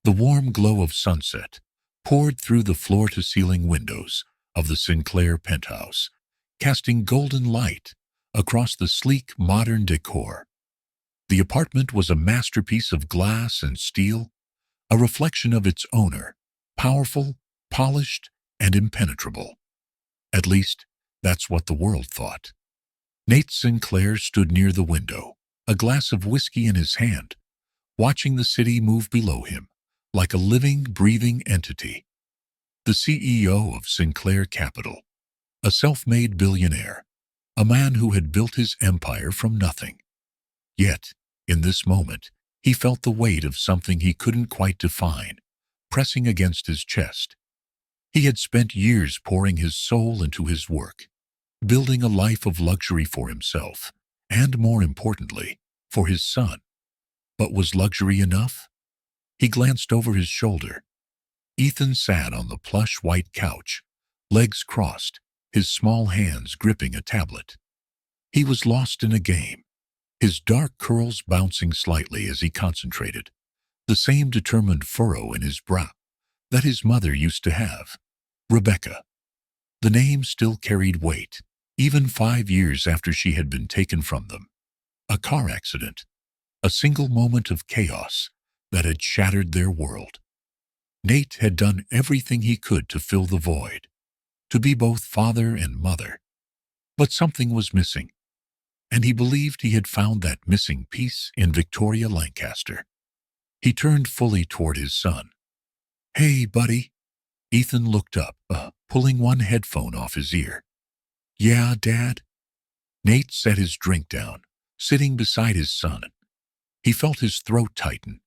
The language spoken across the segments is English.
The warm glow of sunset poured through the floor-to-ceiling windows of the Sinclair penthouse, casting golden light across the sleek, modern decor. The apartment was a masterpiece of glass and steel, a reflection of its owner, powerful, polished, and impenetrable. At least, that's what the world thought. Nate Sinclair stood near the window, a glass of whiskey in his hand, watching the city move below him like a living, breathing entity. The CEO of Sinclair Capital, a self-made billionaire, a man who had built his empire from nothing. Yet, in this moment, he felt the weight of something he couldn't quite define, pressing against his chest. He had spent years pouring his soul into his work, building a life of luxury for himself, and more importantly, for his son. But was luxury enough? He glanced over his shoulder. Ethan sat on the plush white couch, legs crossed, his small hands gripping a tablet. He was lost in a game, his dark curls bouncing slightly as he concentrated, the same determined furrow in his brow that his mother used to have. Rebecca. The name still carried weight, even 5 years after she had been taken from them. A car accident, a single moment of chaos that had shattered their world. Nate had done everything he could to fill the void, to be both father and mother. But something was missing, and he believed he had found that missing piece in Victoria Lancaster. He turned fully toward his son. "Hey, buddy." Ethan looked up, pulling one headphone off his ear. "Yeah, Dad?" Nate set his drink down, sitting beside his son. He felt his throat tighten.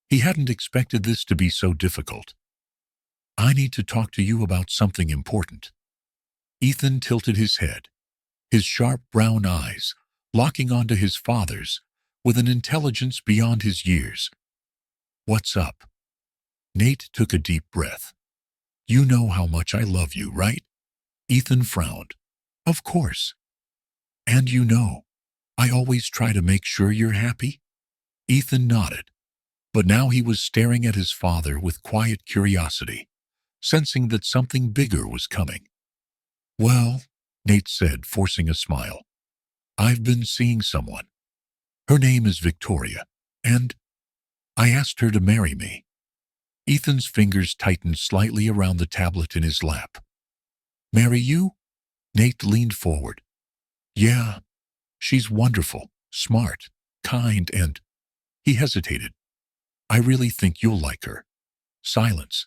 He hadn't expected this to be so difficult. "I need to talk to you about something important." Ethan tilted his head, his sharp brown eyes locking onto his father's with an intelligence beyond his years. "What's up?" Nate took a deep breath. "You know how much I love you, right?" Ethan frowned. "Of course." "And you know, I always try to make sure you're happy?" Ethan nodded, but now he was staring at his father with quiet curiosity, sensing that something bigger was coming. "Well," Nate said, forcing a smile, "I've been seeing someone. Her name is Victoria, and I asked her to marry me." Ethan's fingers tightened slightly around the tablet in his lap. "Marry you?" Nate leaned forward. "Yeah, she's wonderful, smart, kind, and—" He hesitated. "I really think you'll like her." Silence.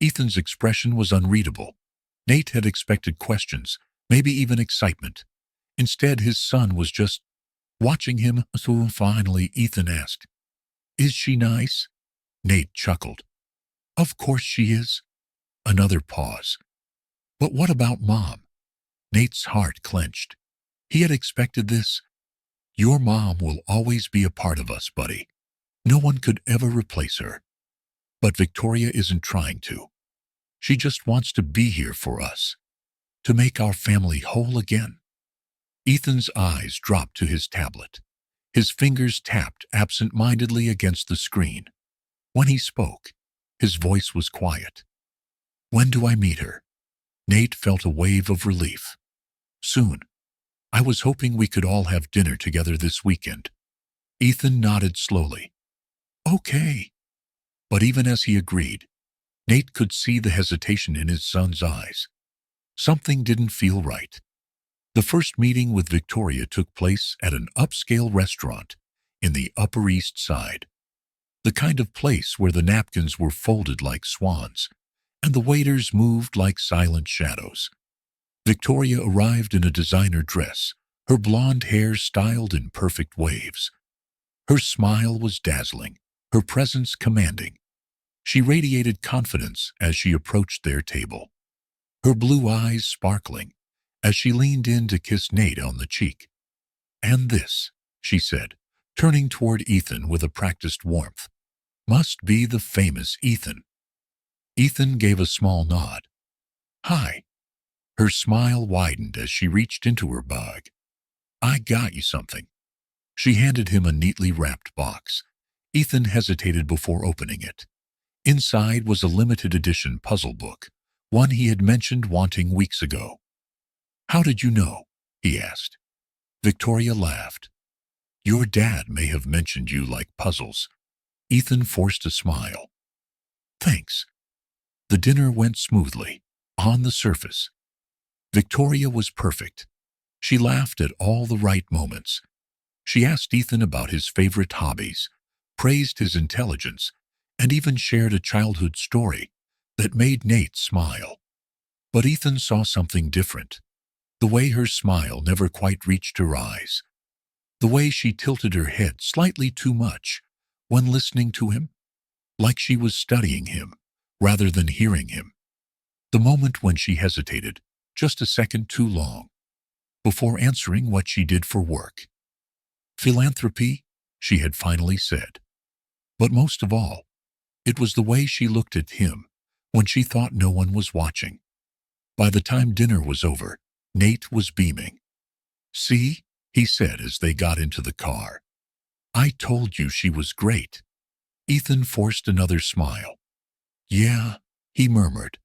Ethan's expression was unreadable. Nate had expected questions, maybe even excitement. Instead, his son was just watching him. So finally, Ethan asked, "Is she nice?" Nate chuckled. "Of course she is." Another pause. "But what about Mom?" Nate's heart clenched. He had expected this. "Your mom will always be a part of us, buddy. No one could ever replace her. But Victoria isn't trying to. She just wants to be here for us, to make our family whole again." Ethan's eyes dropped to his tablet. His fingers tapped absent-mindedly against the screen. When he spoke, his voice was quiet. "When do I meet her?" Nate felt a wave of relief. "Soon. I was hoping we could all have dinner together this weekend." Ethan nodded slowly. "Okay." But even as he agreed, Nate could see the hesitation in his son's eyes. Something didn't feel right. The first meeting with Victoria took place at an upscale restaurant in the Upper East Side. The kind of place where the napkins were folded like swans and the waiters moved like silent shadows. Victoria arrived in a designer dress, her blonde hair styled in perfect waves. Her smile was dazzling, her presence commanding. She radiated confidence as she approached their table, her blue eyes sparkling as she leaned in to kiss Nate on the cheek. "And this," she said, turning toward Ethan with a practiced warmth, "must be the famous Ethan." Ethan gave a small nod. "Hi." Her smile widened as she reached into her bag. "I got you something." She handed him a neatly wrapped box. Ethan hesitated before opening it. Inside was a limited edition puzzle book, one he had mentioned wanting weeks ago. "How did you know?" he asked. Victoria laughed. "Your dad may have mentioned you like puzzles." Ethan forced a smile. "Thanks." The dinner went smoothly. On the surface, Victoria was perfect. She laughed at all the right moments. She asked Ethan about his favorite hobbies, praised his intelligence, and even shared a childhood story that made Nate smile. But Ethan saw something different. The way her smile never quite reached her eyes. The way she tilted her head slightly too much when listening to him, like she was studying him rather than hearing him. The moment when she hesitated just a second too long before answering what she did for work. "Philanthropy," she had finally said. But most of all, it was the way she looked at him when she thought no one was watching. By the time dinner was over, Nate was beaming. "See," he said as they got into the car. "I told you she was great." Ethan forced another smile. "Yeah," he murmured.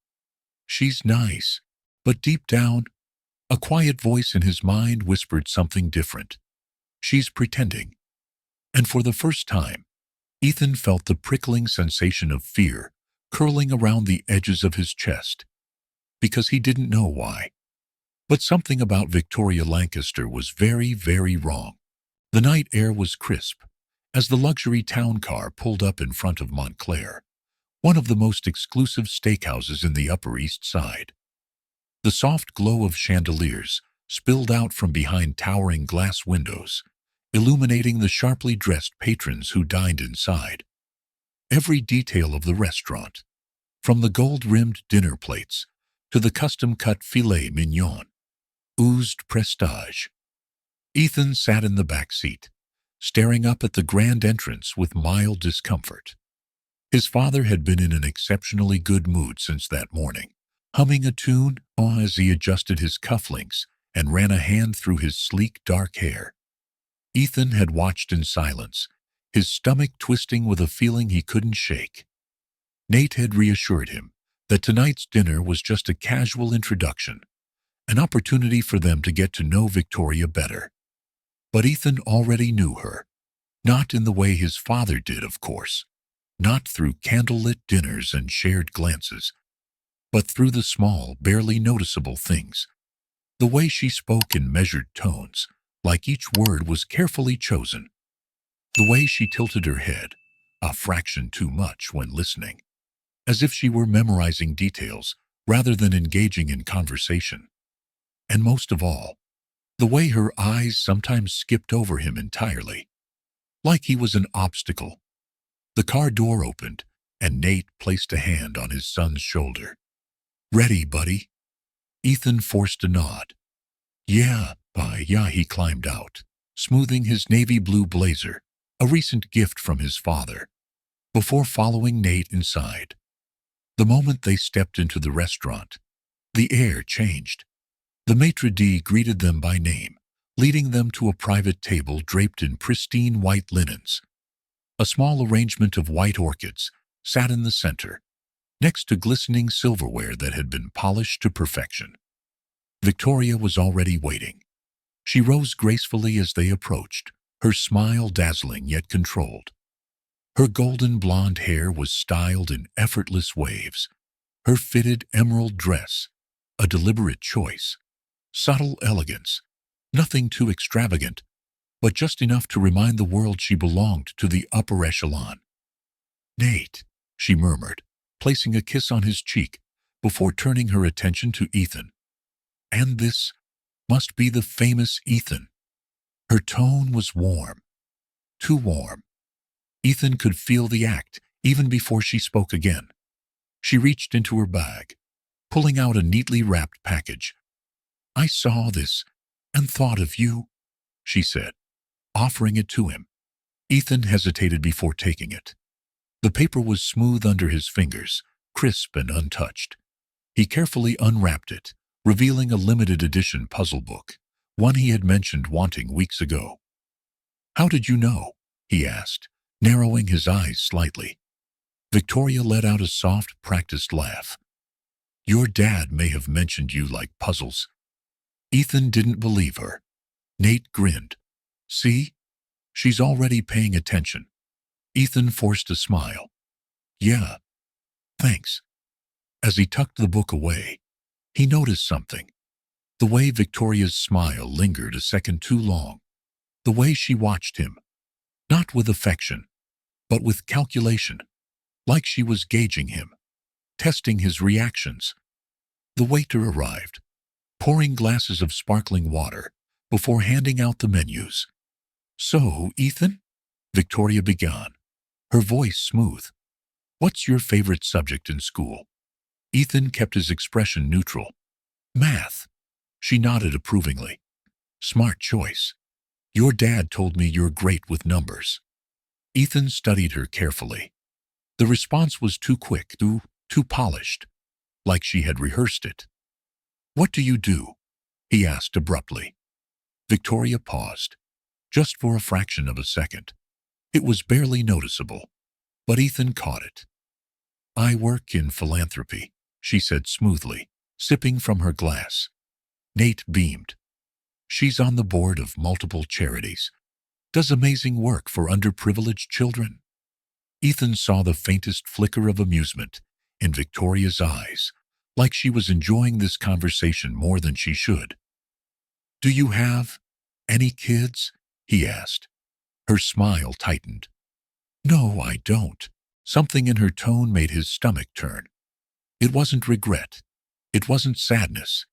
"She's nice." But deep down, a quiet voice in his mind whispered something different. "She's pretending." And for the first time, Ethan felt the prickling sensation of fear curling around the edges of his chest, because he didn't know why. But something about Victoria Lancaster was very, very wrong. The night air was crisp as the luxury town car pulled up in front of Montclair, one of the most exclusive steakhouses in the Upper East Side. The soft glow of chandeliers spilled out from behind towering glass windows, illuminating the sharply dressed patrons who dined inside. Every detail of the restaurant, from the gold-rimmed dinner plates to the custom-cut filet mignon, oozed prestige. Ethan sat in the back seat, staring up at the grand entrance with mild discomfort. His father had been in an exceptionally good mood since that morning, humming a tune as he adjusted his cufflinks and ran a hand through his sleek dark hair. Ethan had watched in silence, his stomach twisting with a feeling he couldn't shake. Nate had reassured him that tonight's dinner was just a casual introduction, an opportunity for them to get to know Victoria better. But Ethan already knew her, not in the way his father did, of course, not through candlelit dinners and shared glances, but through the small, barely noticeable things. The way she spoke in measured tones, like each word was carefully chosen. The way she tilted her head, a fraction too much when listening, as if she were memorizing details rather than engaging in conversation. And most of all, the way her eyes sometimes skipped over him entirely, like he was an obstacle. The car door opened, and Nate placed a hand on his son's shoulder. "Ready, buddy?" Ethan forced a nod. Yeah, he climbed out, smoothing his navy blue blazer, a recent gift from his father, before following Nate inside. The moment they stepped into the restaurant, the air changed. The maitre d' greeted them by name, leading them to a private table draped in pristine white linens. A small arrangement of white orchids sat in the center, next to glistening silverware that had been polished to perfection. Victoria was already waiting. She rose gracefully as they approached, her smile dazzling yet controlled. Her golden blonde hair was styled in effortless waves, her fitted emerald dress a deliberate choice, subtle elegance, nothing too extravagant, but just enough to remind the world she belonged to the upper echelon. "Nate," she murmured, placing a kiss on his cheek before turning her attention to Ethan. "And this must be the famous Ethan." Her tone was warm, too warm. Ethan could feel the act even before she spoke again. She reached into her bag, pulling out a neatly wrapped package. "I saw this and thought of you," she said, offering it to him. Ethan hesitated before taking it. The paper was smooth under his fingers, crisp and untouched. He carefully unwrapped it, revealing a limited edition puzzle book, one he had mentioned wanting weeks ago. "How did you know?" he asked, narrowing his eyes slightly. Victoria let out a soft, practiced laugh. Your dad may have mentioned you like puzzles. Ethan didn't believe her. Nate grinned. See? She's already paying attention. Ethan forced a smile. Yeah, thanks. As he tucked the book away, he noticed something. The way Victoria's smile lingered a second too long. The way she watched him. Not with affection, but with calculation. Like she was gauging him, testing his reactions. The waiter arrived, pouring glasses of sparkling water before handing out the menus. So, Ethan? Victoria began, her voice smooth. What's your favorite subject in school? Ethan kept his expression neutral. Math. She nodded approvingly. Smart choice. Your dad told me you're great with numbers. Ethan studied her carefully. The response was too quick, too polished, like she had rehearsed it. What do you do? He asked abruptly. Victoria paused, just for a fraction of a second. It was barely noticeable, but Ethan caught it. I work in philanthropy, she said smoothly, sipping from her glass. Nate beamed. She's on the board of multiple charities. Does amazing work for underprivileged children. Ethan saw the faintest flicker of amusement in Victoria's eyes, like she was enjoying this conversation more than she should. Do you have any kids? He asked. Her smile tightened. No, I don't. Something in her tone made his stomach turn. It wasn't regret. It wasn't sadness.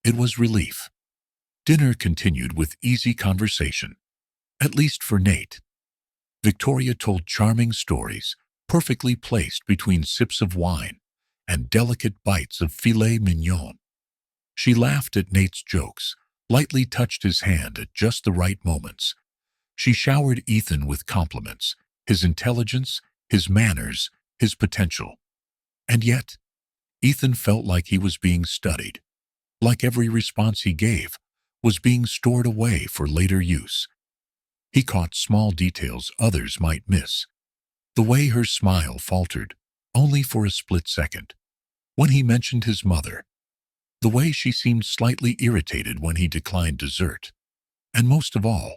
It was relief. Dinner continued with easy conversation, at least for Nate. Victoria told charming stories, perfectly placed between sips of wine and delicate bites of filet mignon. She laughed at Nate's jokes, lightly touched his hand at just the right moments. She showered Ethan with compliments, his intelligence, his manners, his potential. And yet, Ethan felt like he was being studied, like every response he gave was being stored away for later use. He caught small details others might miss. The way her smile faltered, only for a split second, when he mentioned his mother. The way she seemed slightly irritated when he declined dessert. And most of all,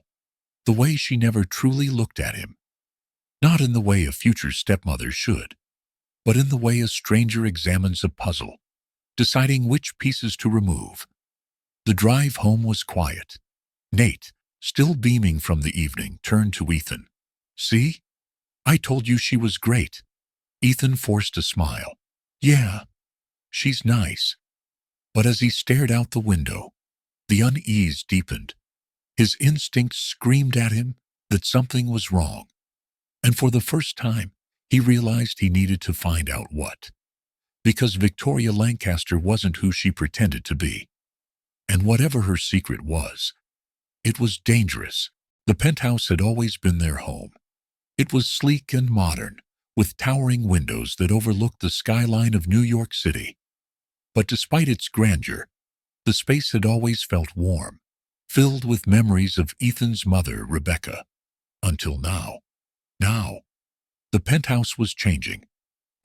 the way she never truly looked at him. Not in the way a future stepmother should, but in the way a stranger examines a puzzle, deciding which pieces to remove. The drive home was quiet. Nate, still beaming from the evening, turned to Ethan. See? I told you she was great. Ethan forced a smile. Yeah, she's nice. But as he stared out the window, the unease deepened. His instincts screamed at him that something was wrong. And for the first time, he realized he needed to find out what. Because Victoria Lancaster wasn't who she pretended to be. And whatever her secret was, it was dangerous. The penthouse had always been their home. It was sleek and modern, with towering windows that overlooked the skyline of New York City. But despite its grandeur, the space had always felt warm, filled with memories of Ethan's mother, Rebecca. Until now. Now, the penthouse was changing.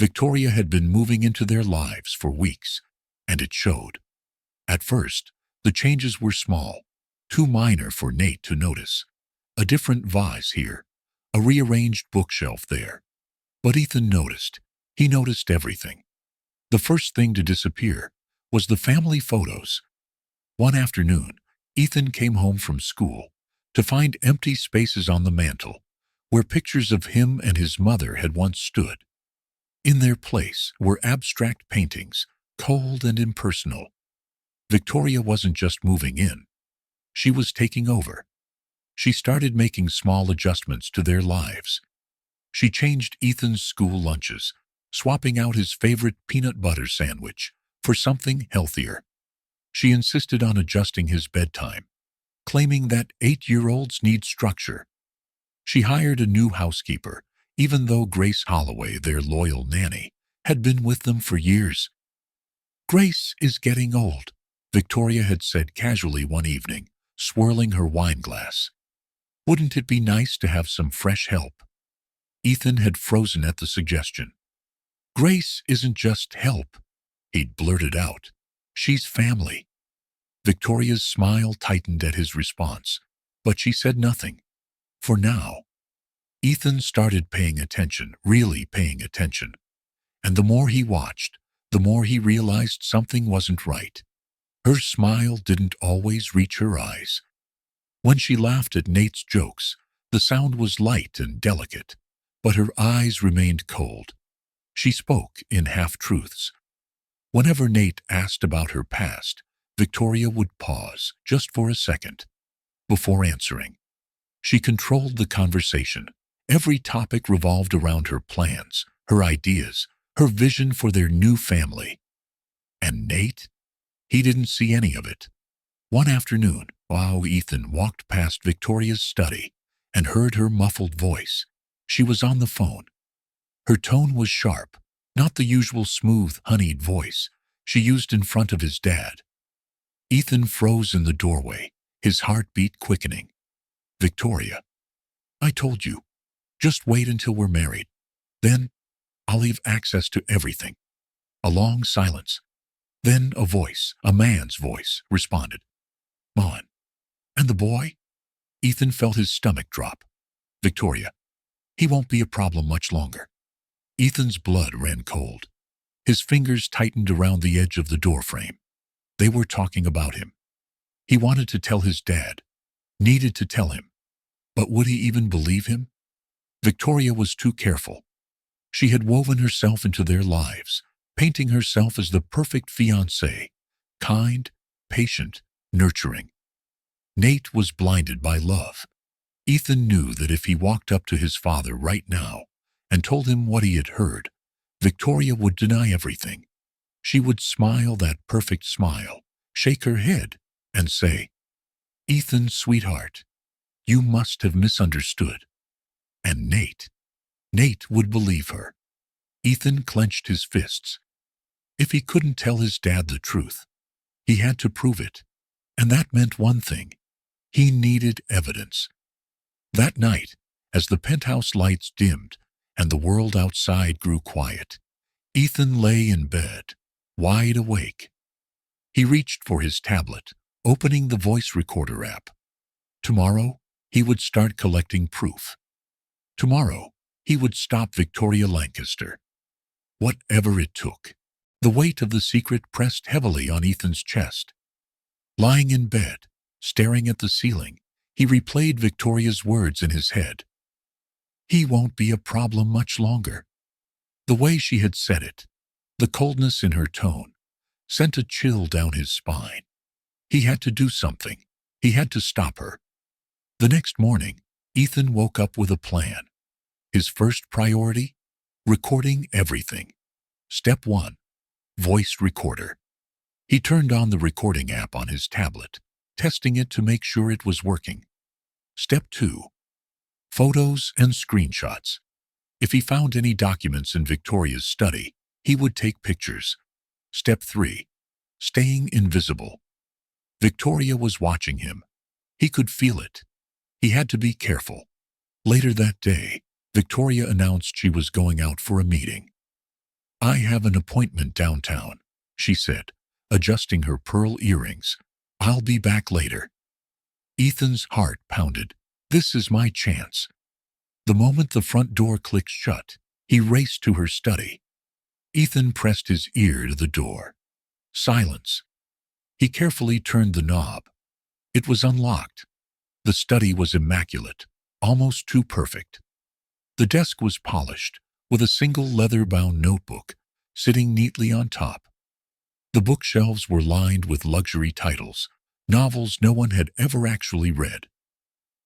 Victoria had been moving into their lives for weeks, and it showed. At first, the changes were small, too minor for Nate to notice. A different vase here, a rearranged bookshelf there. But Ethan noticed. He noticed everything. The first thing to disappear was the family photos. One afternoon, Ethan came home from school to find empty spaces on the mantel, where pictures of him and his mother had once stood. In their place were abstract paintings, cold and impersonal. Victoria wasn't just moving in. She was taking over. She started making small adjustments to their lives. She changed Ethan's school lunches, swapping out his favorite peanut butter sandwich for something healthier. She insisted on adjusting his bedtime, claiming that 8-year-olds need structure. She hired a new housekeeper, even though Grace Holloway, their loyal nanny, had been with them for years. Grace is getting old, Victoria had said casually one evening, swirling her wine glass. Wouldn't it be nice to have some fresh help? Ethan had frozen at the suggestion. Grace isn't just help, he'd blurted out. She's family. Victoria's smile tightened at his response, but she said nothing. For now. Ethan started paying attention, really paying attention. And the more he watched, the more he realized something wasn't right. Her smile didn't always reach her eyes. When she laughed at Nate's jokes, the sound was light and delicate, but her eyes remained cold. She spoke in half-truths. Whenever Nate asked about her past, Victoria would pause just for a second before answering. She controlled the conversation. Every topic revolved around her plans, her ideas, her vision for their new family. And Nate? He didn't see any of it. One afternoon, while Ethan walked past Victoria's study and heard her muffled voice, she was on the phone. Her tone was sharp, not the usual smooth, honeyed voice she used in front of his dad. Ethan froze in the doorway, his heartbeat quickening. Victoria, I told you, just wait until we're married. Then I'll leave access to everything. A long silence. Then a voice, a man's voice, responded. Mon. And the boy? Ethan felt his stomach drop. Victoria, he won't be a problem much longer. Ethan's blood ran cold. His fingers tightened around the edge of the doorframe. They were talking about him. He wanted to tell his dad, needed to tell him. But would he even believe him? Victoria was too careful. She had woven herself into their lives, painting herself as the perfect fiancée, kind, patient, nurturing. Nate was blinded by love. Ethan knew that if he walked up to his father right now and told him what he had heard, Victoria would deny everything. She would smile that perfect smile, shake her head, and say, Ethan, sweetheart, you must have misunderstood. And Nate would believe her. Ethan clenched his fists. If he couldn't tell his dad the truth, he had to prove it. And that meant one thing. He needed evidence. That night, as the penthouse lights dimmed and the world outside grew quiet, Ethan lay in bed, wide awake. He reached for his tablet, opening the voice recorder app. Tomorrow, he would start collecting proof. Tomorrow, he would stop Victoria Lancaster. Whatever it took. The weight of the secret pressed heavily on Ethan's chest. Lying in bed, staring at the ceiling, he replayed Victoria's words in his head. He won't be a problem much longer. The way she had said it, the coldness in her tone, sent a chill down his spine. He had to do something. He had to stop her. The next morning, Ethan woke up with a plan. His first priority? Recording everything. Step 1. Voice recorder. He turned on the recording app on his tablet, testing it to make sure it was working. Step 2. Photos and screenshots. If he found any documents in Victoria's study, he would take pictures. Step 3. Staying invisible. Victoria was watching him. He could feel it. He had to be careful. Later that day, Victoria announced she was going out for a meeting. I have an appointment downtown, she said, adjusting her pearl earrings. I'll be back later. Ethan's heart pounded. This is my chance. The moment the front door clicked shut, he raced to her study. Ethan pressed his ear to the door. Silence. He carefully turned the knob. It was unlocked. The study was immaculate, almost too perfect. The desk was polished, with a single leather-bound notebook sitting neatly on top. The bookshelves were lined with luxury titles, novels no one had ever actually read.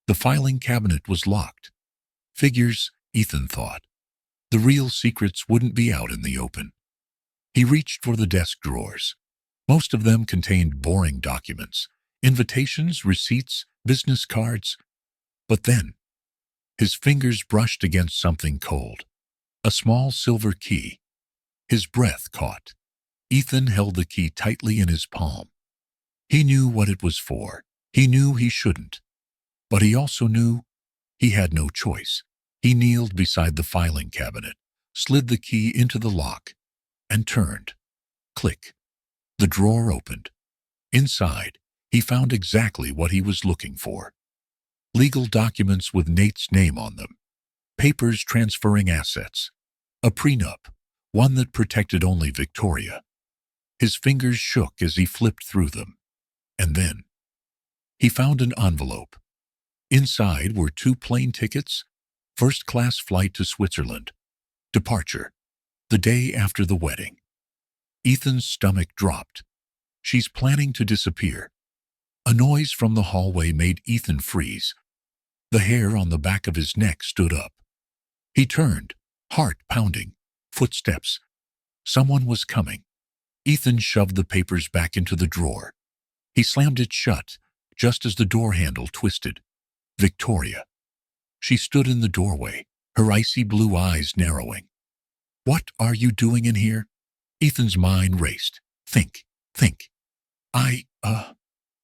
The filing cabinet was locked. Figures, Ethan thought. The real secrets wouldn't be out in the open. He reached for the desk drawers. Most of them contained boring documents, invitations, receipts, business cards. But then, his fingers brushed against something cold. A small silver key. His breath caught. Ethan held the key tightly in his palm. He knew what it was for. He knew he shouldn't. But he also knew he had no choice. He kneeled beside the filing cabinet, slid the key into the lock, and turned. Click. The drawer opened. Inside, he found exactly what he was looking for. Legal documents with Nate's name on them, papers transferring assets, a prenup, one that protected only Victoria. His fingers shook as he flipped through them. And then, he found an envelope. Inside were 2 plane tickets, first-class flight to Switzerland, departure, the day after the wedding. Ethan's stomach dropped. She's planning to disappear. A noise from the hallway made Ethan freeze. The hair on the back of his neck stood up. He turned, heart pounding, footsteps. Someone was coming. Ethan shoved the papers back into the drawer. He slammed it shut, just as the door handle twisted. Victoria. She stood in the doorway, her icy blue eyes narrowing. "What are you doing in here?" Ethan's mind raced. Think. I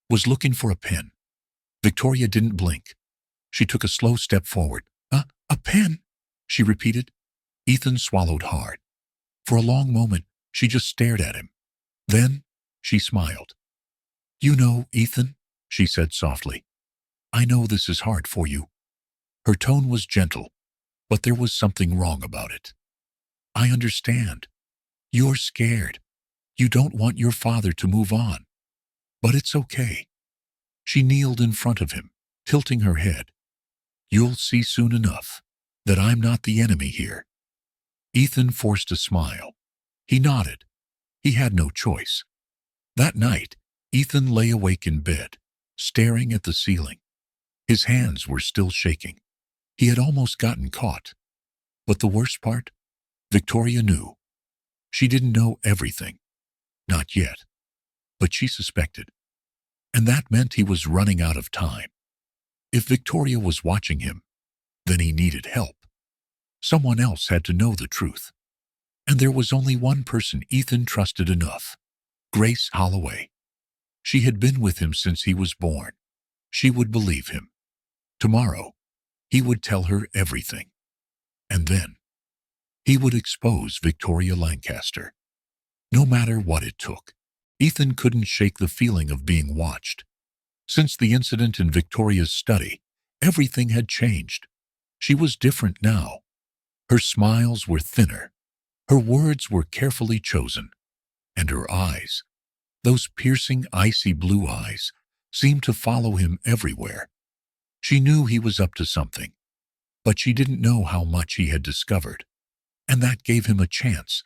was looking for a pen." Victoria didn't blink. She took a slow step forward. A pen?" she repeated. Ethan swallowed hard. For a long moment, she just stared at him. Then, she smiled. "You know, Ethan," she said softly, "I know this is hard for you." Her tone was gentle, but there was something wrong about it. "I understand. You're scared. You don't want your father to move on. But it's okay." She kneeled in front of him, tilting her head. "You'll see soon enough that I'm not the enemy here." Ethan forced a smile. He nodded. He had no choice. That night, Ethan lay awake in bed, staring at the ceiling. His hands were still shaking. He had almost gotten caught. But the worst part? Victoria knew. She didn't know everything. Not yet. But she suspected. And that meant he was running out of time. If Victoria was watching him, then he needed help. Someone else had to know the truth. And there was only one person Ethan trusted enough. Grace Holloway. She had been with him since he was born. She would believe him. Tomorrow, he would tell her everything. And then, he would expose Victoria Lancaster. No matter what it took, Ethan couldn't shake the feeling of being watched. Since the incident in Victoria's study, everything had changed. She was different now. Her smiles were thinner. Her words were carefully chosen. And her eyes, those piercing, icy blue eyes, seemed to follow him everywhere. She knew he was up to something, but she didn't know how much he had discovered. And that gave him a chance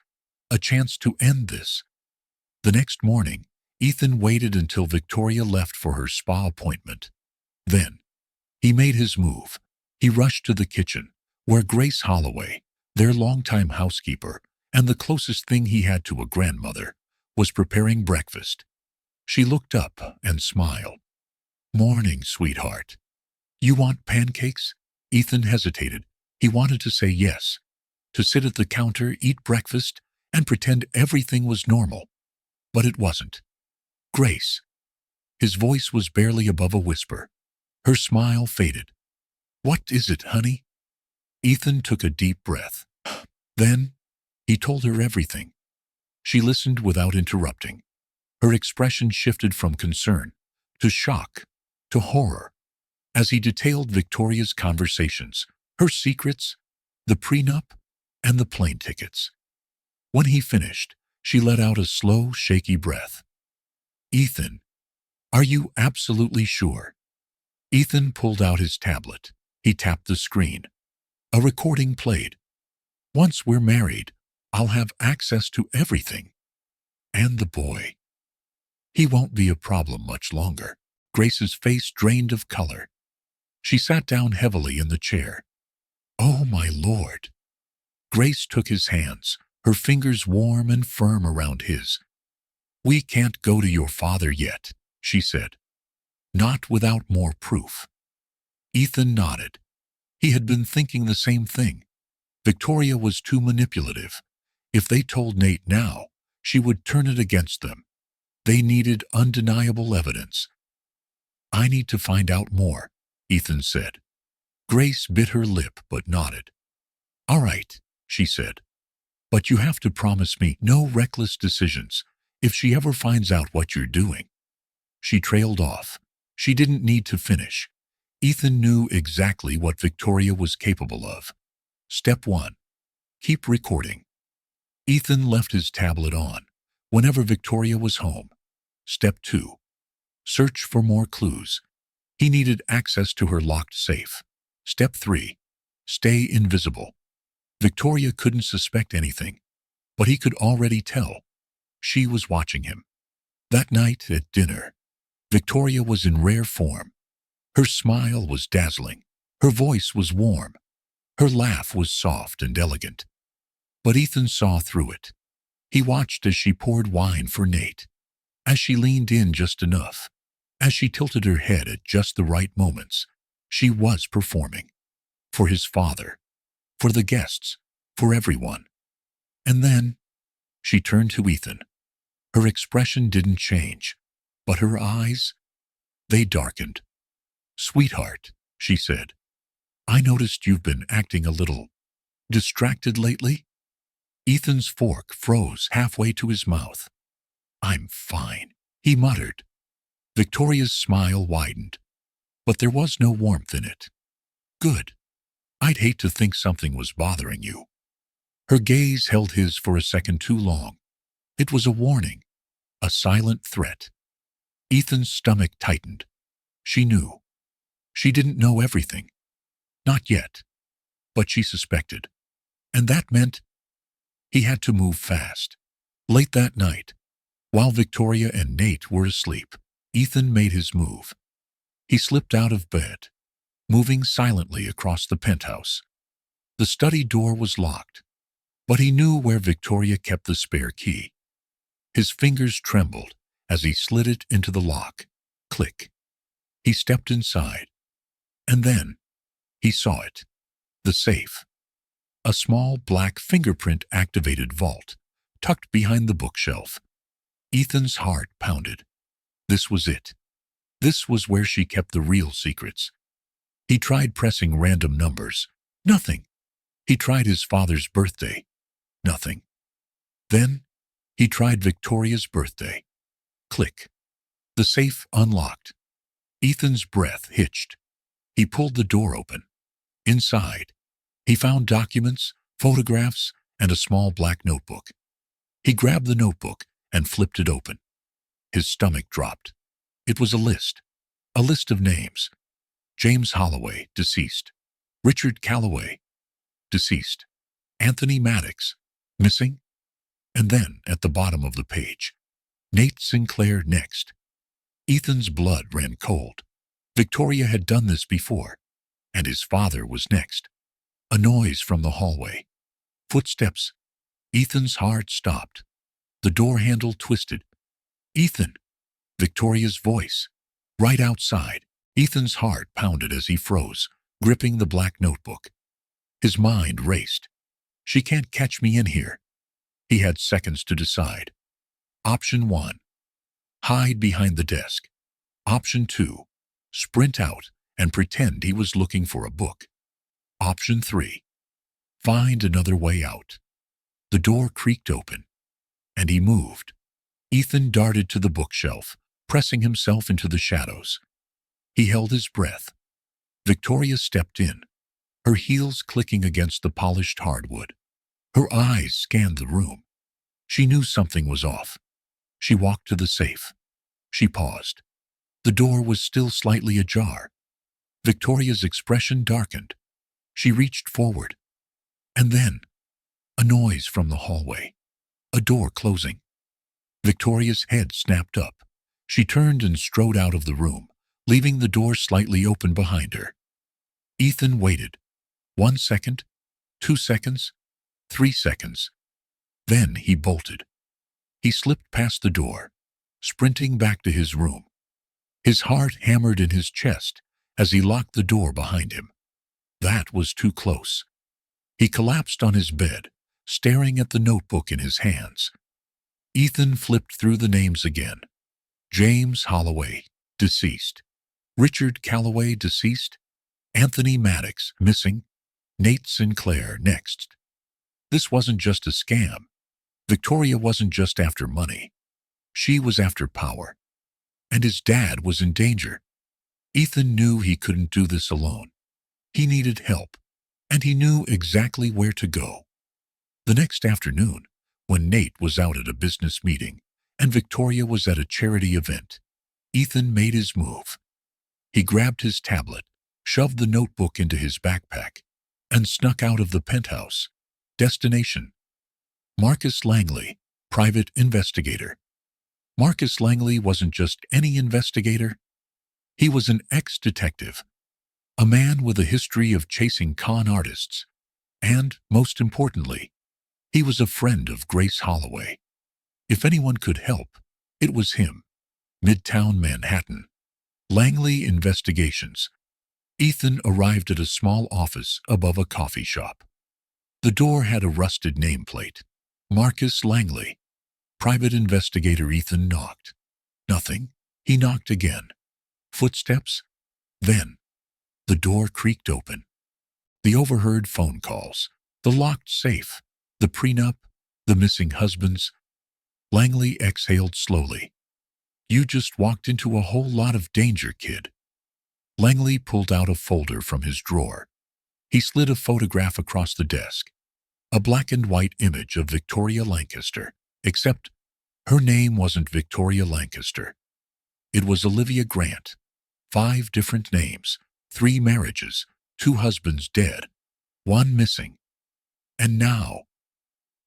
to end this. The next morning, Ethan waited until Victoria left for her spa appointment. Then, he made his move. He rushed to the kitchen, where Grace Holloway, their longtime housekeeper, and the closest thing he had to a grandmother, was preparing breakfast. She looked up and smiled. "Morning, sweetheart. You want pancakes?" Ethan hesitated. He wanted to say yes, to sit at the counter, eat breakfast, and pretend everything was normal. But it wasn't. "Grace." His voice was barely above a whisper. Her smile faded. "What is it, honey?" Ethan took a deep breath. Then, he told her everything. She listened without interrupting. Her expression shifted from concern to shock to horror as he detailed Victoria's conversations, her secrets, the prenup, and the plane tickets. When he finished, she let out a slow, shaky breath. "Ethan, are you absolutely sure?" Ethan pulled out his tablet. He tapped the screen. A recording played. "Once we're married, I'll have access to everything. And the boy. He won't be a problem much longer." Grace's face drained of color. She sat down heavily in the chair. "Oh, my Lord." Grace took his hands, her fingers warm and firm around his. "We can't go to your father yet," she said. "Not without more proof." Ethan nodded. He had been thinking the same thing. Victoria was too manipulative. If they told Nate now, she would turn it against them. They needed undeniable evidence. "I need to find out more," Ethan said. Grace bit her lip but nodded. "All right," she said. But you have to promise me no reckless decisions if she ever finds out what you're doing." She trailed off. She didn't need to finish. Ethan knew exactly what Victoria was capable of. Step 1. Keep recording. Ethan left his tablet on whenever Victoria was home. Step 2. Search for more clues. He needed access to her locked safe. Step 3. Stay invisible. Victoria couldn't suspect anything, but he could already tell. She was watching him. That night at dinner, Victoria was in rare form. Her smile was dazzling. Her voice was warm. Her laugh was soft and elegant. But Ethan saw through it. He watched as she poured wine for Nate, as she leaned in just enough, as she tilted her head at just the right moments. She was performing. For his father, for the guests, for everyone. And then she turned to Ethan. Her expression didn't change, but her eyes, they darkened. "Sweetheart," she said, "I noticed you've been acting a little distracted lately." Ethan's fork froze halfway to his mouth. "I'm fine," he muttered. Victoria's smile widened, but there was no warmth in it. "Good. I'd hate to think something was bothering you." Her gaze held his for a second too long. It was a warning, a silent threat. Ethan's stomach tightened. She knew. She didn't know everything. Not yet. But she suspected. And that meant he had to move fast. Late that night, while Victoria and Nate were asleep, Ethan made his move. He slipped out of bed, moving silently across the penthouse. The study door was locked, but he knew where Victoria kept the spare key. His fingers trembled as he slid it into the lock. Click. He stepped inside. And then he saw it. The safe. A small black fingerprint-activated vault, tucked behind the bookshelf. Ethan's heart pounded. This was it. This was where she kept the real secrets. He tried pressing random numbers. Nothing. He tried his father's birthday. Nothing. Then he tried Victoria's birthday. Click. The safe unlocked. Ethan's breath hitched. He pulled the door open. Inside, he found documents, photographs, and a small black notebook. He grabbed the notebook and flipped it open. His stomach dropped. It was a list of names. James Holloway, deceased. Richard Calloway, deceased. Anthony Maddox, missing. And then, at the bottom of the page, Nate Sinclair next. Ethan's blood ran cold. Victoria had done this before, and his father was next. A noise from the hallway. Footsteps. Ethan's heart stopped. The door handle twisted. "Ethan!" Victoria's voice. Right outside. Ethan's heart pounded as he froze, gripping the black notebook. His mind raced. She can't catch me in here. He had seconds to decide. Option 1. Hide behind the desk. Option 2. Sprint out and pretend he was looking for a book. Option 3. Find another way out. The door creaked open, and he moved. Ethan darted to the bookshelf, pressing himself into the shadows. He held his breath. Victoria stepped in, her heels clicking against the polished hardwood. Her eyes scanned the room. She knew something was off. She walked to the safe. She paused. The door was still slightly ajar. Victoria's expression darkened. She reached forward. And then, a noise from the hallway. A door closing. Victoria's head snapped up. She turned and strode out of the room, leaving the door slightly open behind her. Ethan waited. 1 second, 2 seconds, 3 seconds. Then he bolted. He slipped past the door, sprinting back to his room. His heart hammered in his chest as he locked the door behind him. That was too close. He collapsed on his bed, staring at the notebook in his hands. Ethan flipped through the names again. James Holloway, deceased. Richard Calloway, deceased. Anthony Maddox, missing. Nate Sinclair, next. This wasn't just a scam. Victoria wasn't just after money. She was after power. And his dad was in danger. Ethan knew he couldn't do this alone. He needed help, and he knew exactly where to go. The next afternoon, when Nate was out at a business meeting and Victoria was at a charity event, Ethan made his move. He grabbed his tablet, shoved the notebook into his backpack, and snuck out of the penthouse. Destination: Marcus Langley, private investigator. Marcus Langley wasn't just any investigator. He was an ex-detective, a man with a history of chasing con artists, and, most importantly, he was a friend of Grace Holloway. If anyone could help, it was him. Midtown Manhattan. Langley Investigations. Ethan arrived at a small office above a coffee shop. The door had a rusted nameplate. Marcus Langley. Private investigator. Ethan knocked. Nothing. He knocked again. Footsteps. Then, the door creaked open. The overheard phone calls, the locked safe, the prenup, the missing husbands. Langley exhaled slowly. You just walked into a whole lot of danger, kid. Langley pulled out a folder from his drawer. He slid a photograph across the desk. A black and white image of Victoria Lancaster, except her name wasn't Victoria Lancaster. It was Olivia Grant. 5 different names, 3 marriages, 2 husbands dead, 1 missing. And now,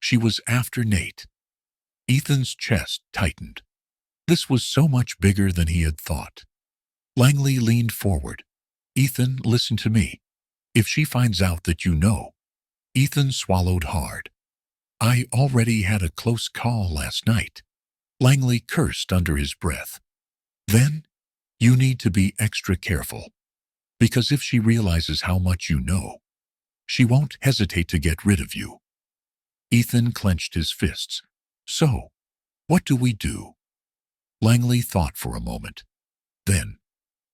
she was after Nate. Ethan's chest tightened. This was so much bigger than he had thought. Langley leaned forward. Ethan, listen to me. If she finds out that you know. Ethan swallowed hard. I already had a close call last night. Langley cursed under his breath. Then, you need to be extra careful. Because if she realizes how much you know, she won't hesitate to get rid of you. Ethan clenched his fists. So, what do we do? Langley thought for a moment. Then,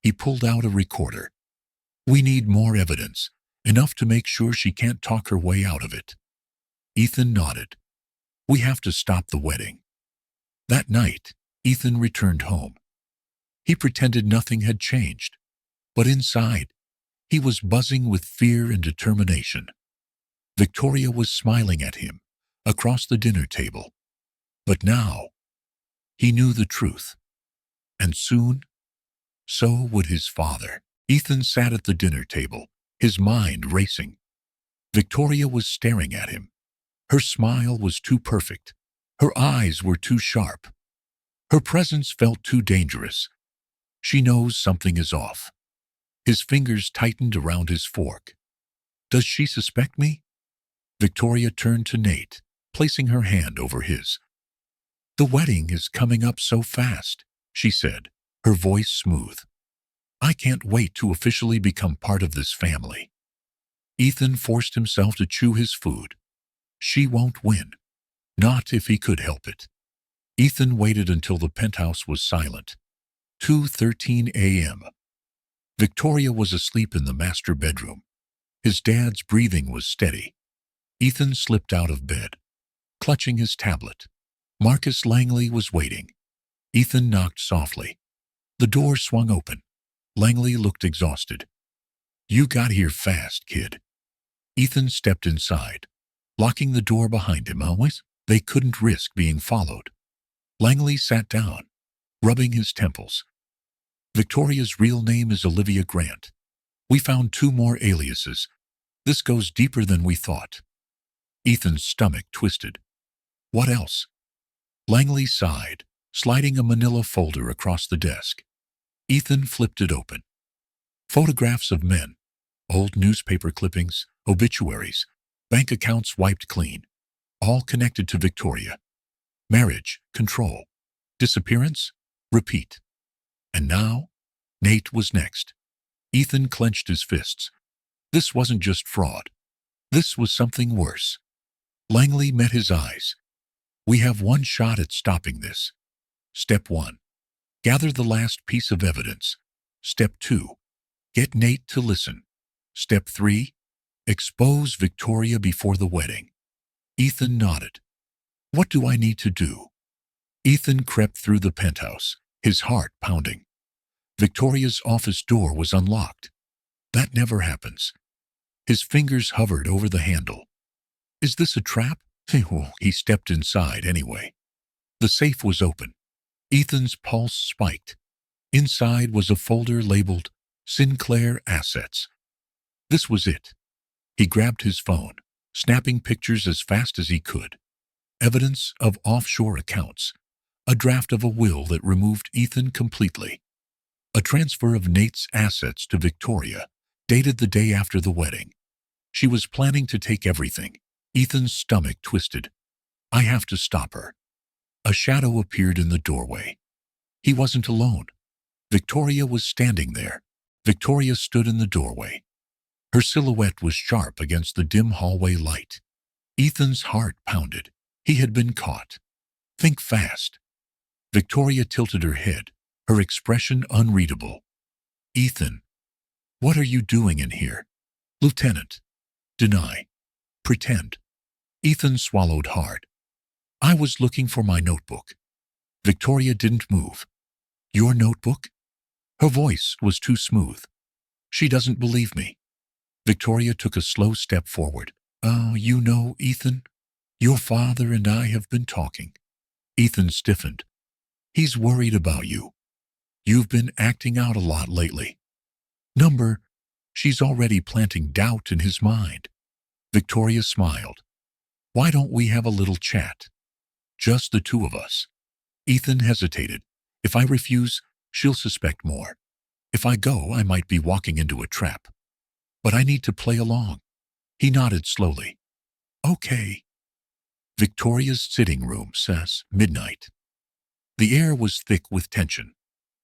he pulled out a recorder. We need more evidence, enough to make sure she can't talk her way out of it. Ethan nodded. We have to stop the wedding. That night, Ethan returned home. He pretended nothing had changed, but inside, he was buzzing with fear and determination. Victoria was smiling at him across the dinner table. But now, he knew the truth. And soon, so would his father. Ethan sat at the dinner table, his mind racing. Victoria was staring at him. Her smile was too perfect. Her eyes were too sharp. Her presence felt too dangerous. She knows something is off. His fingers tightened around his fork. Does she suspect me? Victoria turned to Nate, placing her hand over his. The wedding is coming up so fast, she said, her voice smooth. I can't wait to officially become part of this family. Ethan forced himself to chew his food. She won't win. Not if he could help it. Ethan waited until the penthouse was silent. 2:13 a.m. Victoria was asleep in the master bedroom. His dad's breathing was steady. Ethan slipped out of bed, clutching his tablet. Marcus Langley was waiting. Ethan knocked softly. The door swung open. Langley looked exhausted. You got here fast, kid. Ethan stepped inside, locking the door behind him. Always, they couldn't risk being followed. Langley sat down, rubbing his temples. Victoria's real name is Olivia Grant. We found 2 more aliases. This goes deeper than we thought. Ethan's stomach twisted. What else? Langley sighed, sliding a manila folder across the desk. Ethan flipped it open. Photographs of men, old newspaper clippings, obituaries, bank accounts wiped clean, all connected to Victoria. Marriage, control, disappearance, repeat. And now, Nate was next. Ethan clenched his fists. This wasn't just fraud. This was something worse. Langley met his eyes. We have one shot at stopping this. Step 1. Gather the last piece of evidence. Step 2. Get Nate to listen. Step 3. Expose Victoria before the wedding. Ethan nodded. What do I need to do? Ethan crept through the penthouse, his heart pounding. Victoria's office door was unlocked. That never happens. His fingers hovered over the handle. Is this a trap? He stepped inside anyway. The safe was open. Ethan's pulse spiked. Inside was a folder labeled Sinclair Assets. This was it. He grabbed his phone, snapping pictures as fast as he could. Evidence of offshore accounts. A draft of a will that removed Ethan completely. A transfer of Nate's assets to Victoria, dated the day after the wedding. She was planning to take everything. Ethan's stomach twisted. I have to stop her. A shadow appeared in the doorway. He wasn't alone. Victoria was standing there. Victoria stood in the doorway. Her silhouette was sharp against the dim hallway light. Ethan's heart pounded. He had been caught. Think fast. Victoria tilted her head, her expression unreadable. Ethan, what are you doing in here? Lieutenant. Deny. Pretend. Ethan swallowed hard. I was looking for my notebook. Victoria didn't move. Your notebook? Her voice was too smooth. She doesn't believe me. Victoria took a slow step forward. You know, Ethan, your father and I have been talking. Ethan stiffened. He's worried about you. You've been acting out a lot lately. She's already planting doubt in his mind. Victoria smiled. Why don't we have a little chat? Just the two of us. Ethan hesitated. If I refuse, she'll suspect more. If I go, I might be walking into a trap. But I need to play along. He nodded slowly. Okay. Victoria's sitting room says midnight. The air was thick with tension.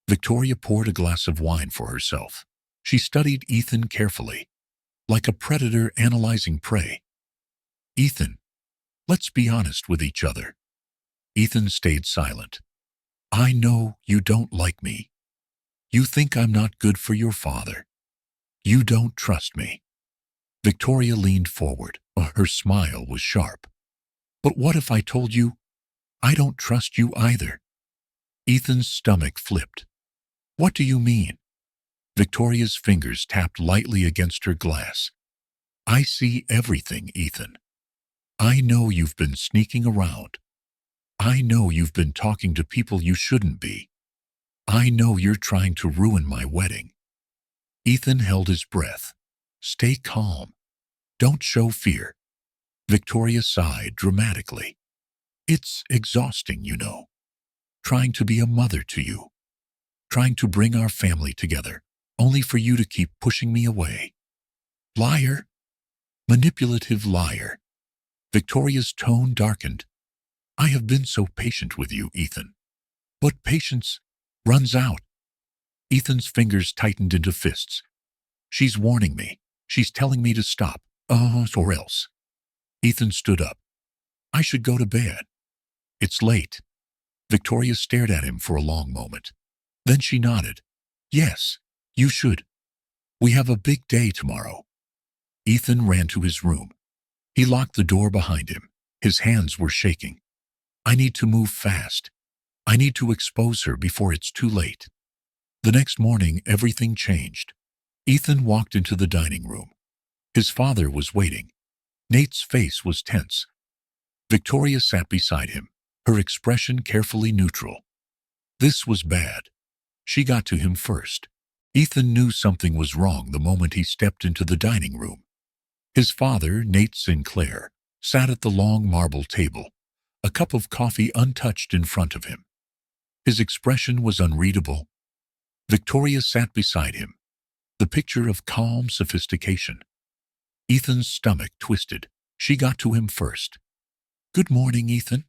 Victoria poured a glass of wine for herself. She studied Ethan carefully, like a predator analyzing prey. Ethan, let's be honest with each other. Ethan stayed silent. I know you don't like me. You think I'm not good for your father. You don't trust me. Victoria leaned forward. Her smile was sharp. But what if I told you I don't trust you either? Ethan's stomach flipped. What do you mean? Victoria's fingers tapped lightly against her glass. I see everything, Ethan. I know you've been sneaking around. I know you've been talking to people you shouldn't be. I know you're trying to ruin my wedding. Ethan held his breath. Stay calm. Don't show fear. Victoria sighed dramatically. It's exhausting, you know. Trying to be a mother to you. Trying to bring our family together, only for you to keep pushing me away. Liar. Manipulative liar. Victoria's tone darkened. I have been so patient with you, Ethan. But patience runs out. Ethan's fingers tightened into fists. She's warning me. She's telling me to stop. Or else. Ethan stood up. I should go to bed. It's late. Victoria stared at him for a long moment. Then she nodded. Yes, you should. We have a big day tomorrow. Ethan ran to his room. He locked the door behind him. His hands were shaking. I need to move fast. I need to expose her before it's too late. The next morning, everything changed. Ethan walked into the dining room. His father was waiting. Nate's face was tense. Victoria sat beside him, her expression carefully neutral. This was bad. She got to him first. Ethan knew something was wrong the moment he stepped into the dining room. His father, Nate Sinclair, sat at the long marble table, a cup of coffee untouched in front of him. His expression was unreadable. Victoria sat beside him, the picture of calm sophistication. Ethan's stomach twisted. She got to him first. Good morning, Ethan.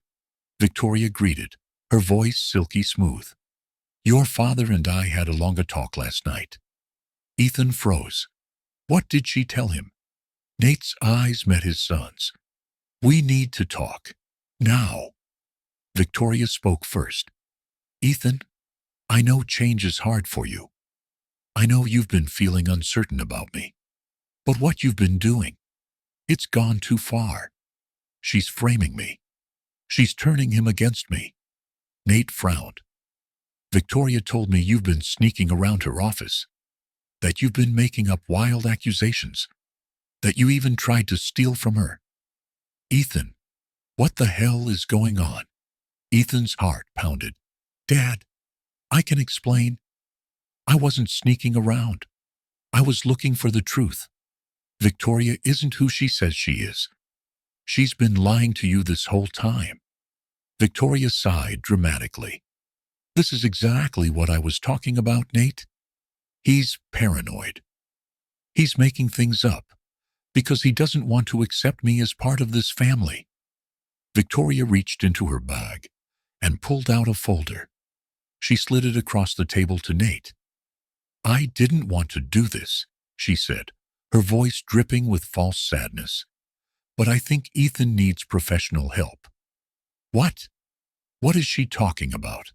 Victoria greeted, her voice silky smooth. Your father and I had a longer talk last night. Ethan froze. What did she tell him? Nate's eyes met his son's. We need to talk. Now. Victoria spoke first. Ethan, I know change is hard for you. I know you've been feeling uncertain about me. But what you've been doing, it's gone too far. She's framing me. She's turning him against me. Nate frowned. Victoria told me you've been sneaking around her office, that you've been making up wild accusations, that you even tried to steal from her. Ethan, what the hell is going on? Ethan's heart pounded. Dad, I can explain. I wasn't sneaking around. I was looking for the truth. Victoria isn't who she says she is. She's been lying to you this whole time. Victoria sighed dramatically. This is exactly what I was talking about, Nate. He's paranoid. He's making things up because he doesn't want to accept me as part of this family. Victoria reached into her bag and pulled out a folder. She slid it across the table to Nate. I didn't want to do this, she said, her voice dripping with false sadness. But I think Ethan needs professional help. What? What is she talking about?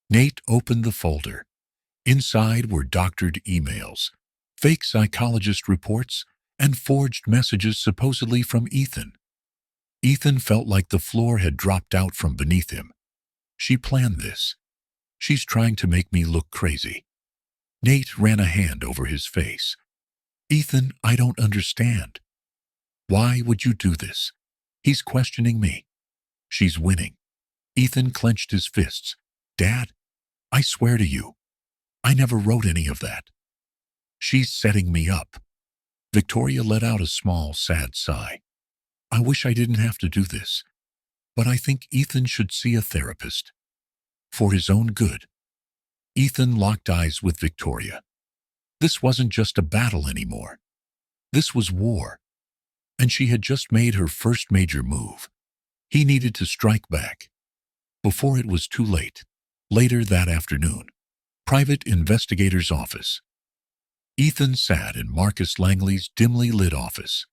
Nate opened the folder. Inside were doctored emails, fake psychologist reports, and forged messages supposedly from Ethan. Ethan felt like the floor had dropped out from beneath him. She planned this. She's trying to make me look crazy. Nate ran a hand over his face. Ethan, I don't understand. Why would you do this? He's questioning me. She's winning. Ethan clenched his fists. Dad, I swear to you, I never wrote any of that. She's setting me up. Victoria let out a small, sad sigh. I wish I didn't have to do this, but I think Ethan should see a therapist. For his own good. Ethan locked eyes with Victoria. This wasn't just a battle anymore. This was war. And she had just made her first major move. He needed to strike back. Before it was too late. Later that afternoon. Private investigator's office. Ethan sat in Marcus Langley's dimly lit office.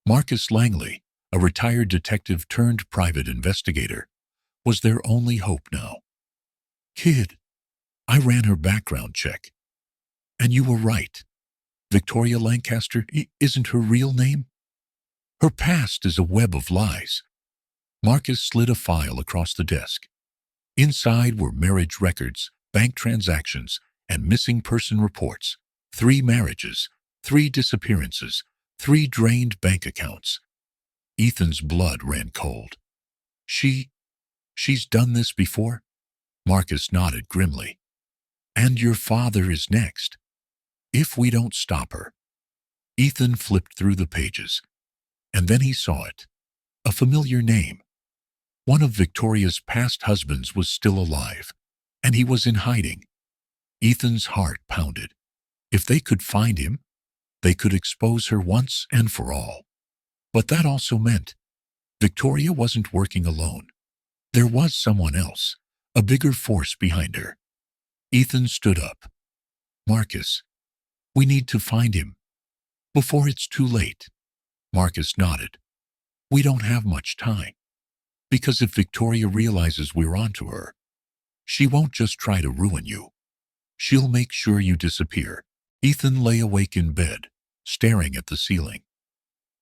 Marcus Langley, a retired detective turned private investigator, was their only hope now. Kid, I ran her background check. And you were right. Victoria Lancaster isn't her real name. Her past is a web of lies. Marcus slid a file across the desk. Inside were marriage records, bank transactions, and missing person reports. 3 marriages, 3 disappearances, 3 drained bank accounts. Ethan's blood ran cold. She's done this before? Marcus nodded grimly. And your father is next. If we don't stop her. Ethan flipped through the pages. And then he saw it. A familiar name. One of Victoria's past husbands was still alive, and he was in hiding. Ethan's heart pounded. If they could find him, they could expose her once and for all. But that also meant Victoria wasn't working alone. There was someone else, a bigger force behind her. Ethan stood up. Marcus, we need to find him. Before it's too late. Marcus nodded. We don't have much time. Because if Victoria realizes we're onto her, she won't just try to ruin you. She'll make sure you disappear. Ethan lay awake in bed, staring at the ceiling.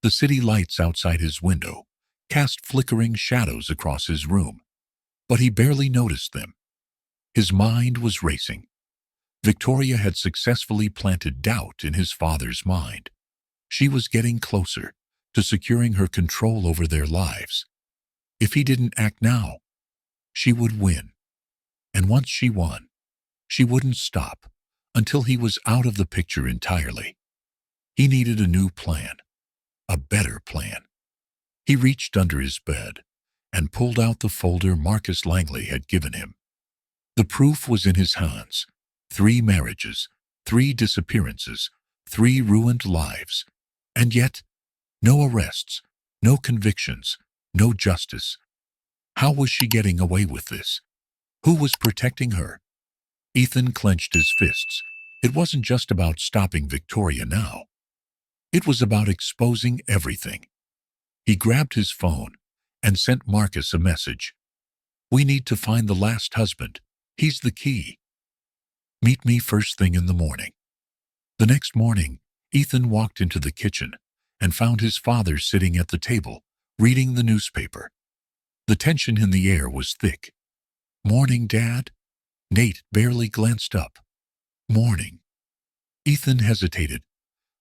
The city lights outside his window cast flickering shadows across his room, but he barely noticed them. His mind was racing. Victoria had successfully planted doubt in his father's mind. She was getting closer to securing her control over their lives. If he didn't act now, she would win. And once she won, she wouldn't stop until he was out of the picture entirely. He needed a new plan, a better plan. He reached under his bed and pulled out the folder Marcus Langley had given him. The proof was in his hands. 3 marriages, 3 disappearances, 3 ruined lives. And yet, no arrests, no convictions, no justice. How was she getting away with this? Who was protecting her? Ethan clenched his fists. It wasn't just about stopping Victoria now. It was about exposing everything. He grabbed his phone and sent Marcus a message. We need to find the last husband. He's the key. Meet me first thing in the morning. The next morning, Ethan walked into the kitchen and found his father sitting at the table, reading the newspaper. The tension in the air was thick. "Morning, Dad?" Nate barely glanced up. "Morning." Ethan hesitated.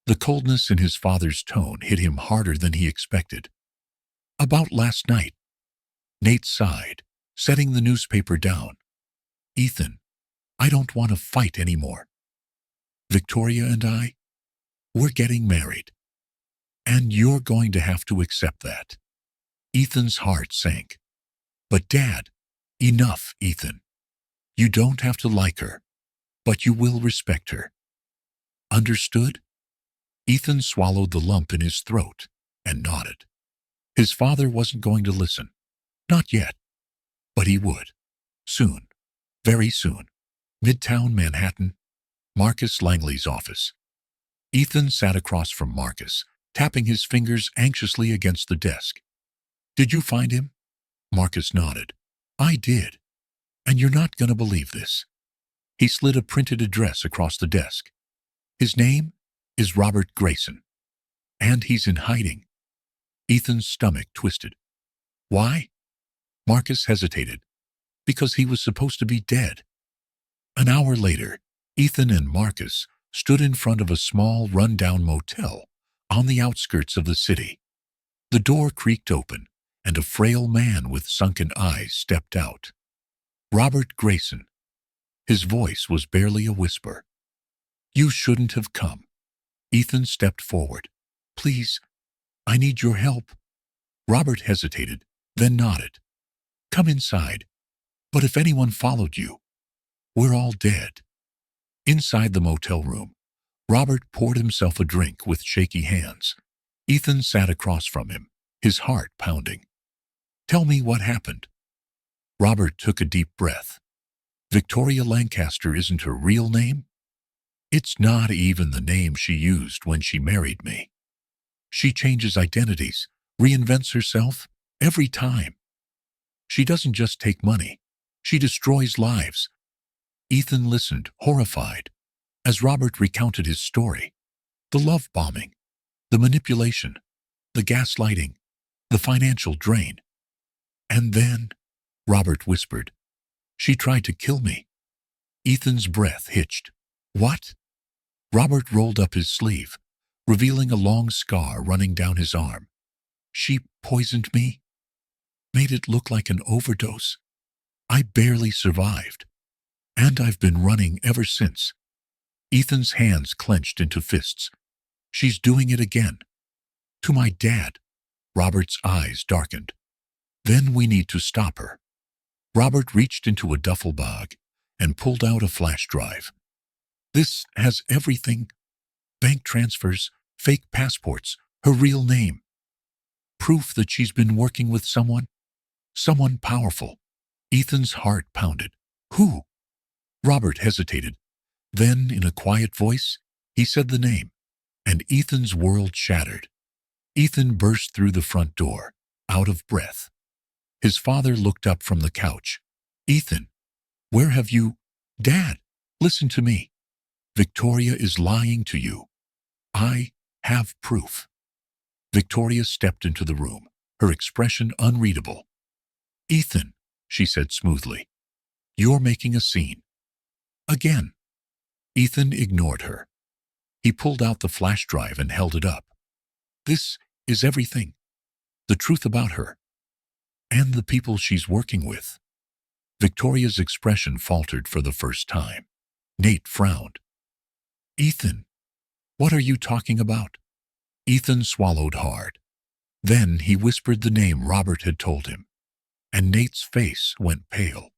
The coldness in his father's tone hit him harder than he expected. "About last night." Nate sighed, setting the newspaper down. "Ethan, I don't want to fight anymore. Victoria and we're getting married. And you're going to have to accept that." Ethan's heart sank. "But Dad..." "Enough, Ethan. You don't have to like her, but you will respect her. Understood?" Ethan swallowed the lump in his throat and nodded. His father wasn't going to listen. Not yet. But he would. Soon. Very soon. Midtown Manhattan, Marcus Langley's office. Ethan sat across from Marcus, tapping his fingers anxiously against the desk. "Did you find him?" Marcus nodded. "I did. And you're not going to believe this." He slid a printed address across the desk. "His name is Robert Grayson. And he's in hiding." Ethan's stomach twisted. "Why?" Marcus hesitated. "Because he was supposed to be dead." An hour later, Ethan and Marcus stood in front of a small, run-down motel on the outskirts of the city. The door creaked open, and a frail man with sunken eyes stepped out. Robert Grayson. His voice was barely a whisper. "You shouldn't have come." Ethan stepped forward. "Please, I need your help." Robert hesitated, then nodded. "Come inside. But if anyone followed you, we're all dead." Inside the motel room, Robert poured himself a drink with shaky hands. Ethan sat across from him, his heart pounding. "Tell me what happened." Robert took a deep breath. "Victoria Lancaster isn't her real name. It's not even the name she used when she married me. She changes identities, reinvents herself, every time. She doesn't just take money. She destroys lives." Ethan listened, horrified, as Robert recounted his story. The love bombing, the manipulation, the gaslighting, the financial drain. "And then," Robert whispered, "she tried to kill me." Ethan's breath hitched. "What?" Robert rolled up his sleeve, revealing a long scar running down his arm. "She poisoned me, made it look like an overdose. I barely survived. And I've been running ever since." Ethan's hands clenched into fists. "She's doing it again. To my dad." Robert's eyes darkened. "Then we need to stop her." Robert reached into a duffel bag and pulled out a flash drive. "This has everything. Bank transfers, fake passports, her real name. Proof that she's been working with someone powerful." Ethan's heart pounded. "Who?" Robert hesitated. Then, in a quiet voice, he said the name, and Ethan's world shattered. Ethan burst through the front door, out of breath. His father looked up from the couch. "Ethan, where have you—" "Dad, listen to me. Victoria is lying to you. I have proof." Victoria stepped into the room, her expression unreadable. "Ethan," she said smoothly, "you're making a scene. Again." Ethan ignored her. He pulled out the flash drive and held it up. "This is everything. The truth about her. And the people she's working with." Victoria's expression faltered for the first time. Nate frowned. "Ethan, what are you talking about?" Ethan swallowed hard. Then he whispered the name Robert had told him, and Nate's face went pale,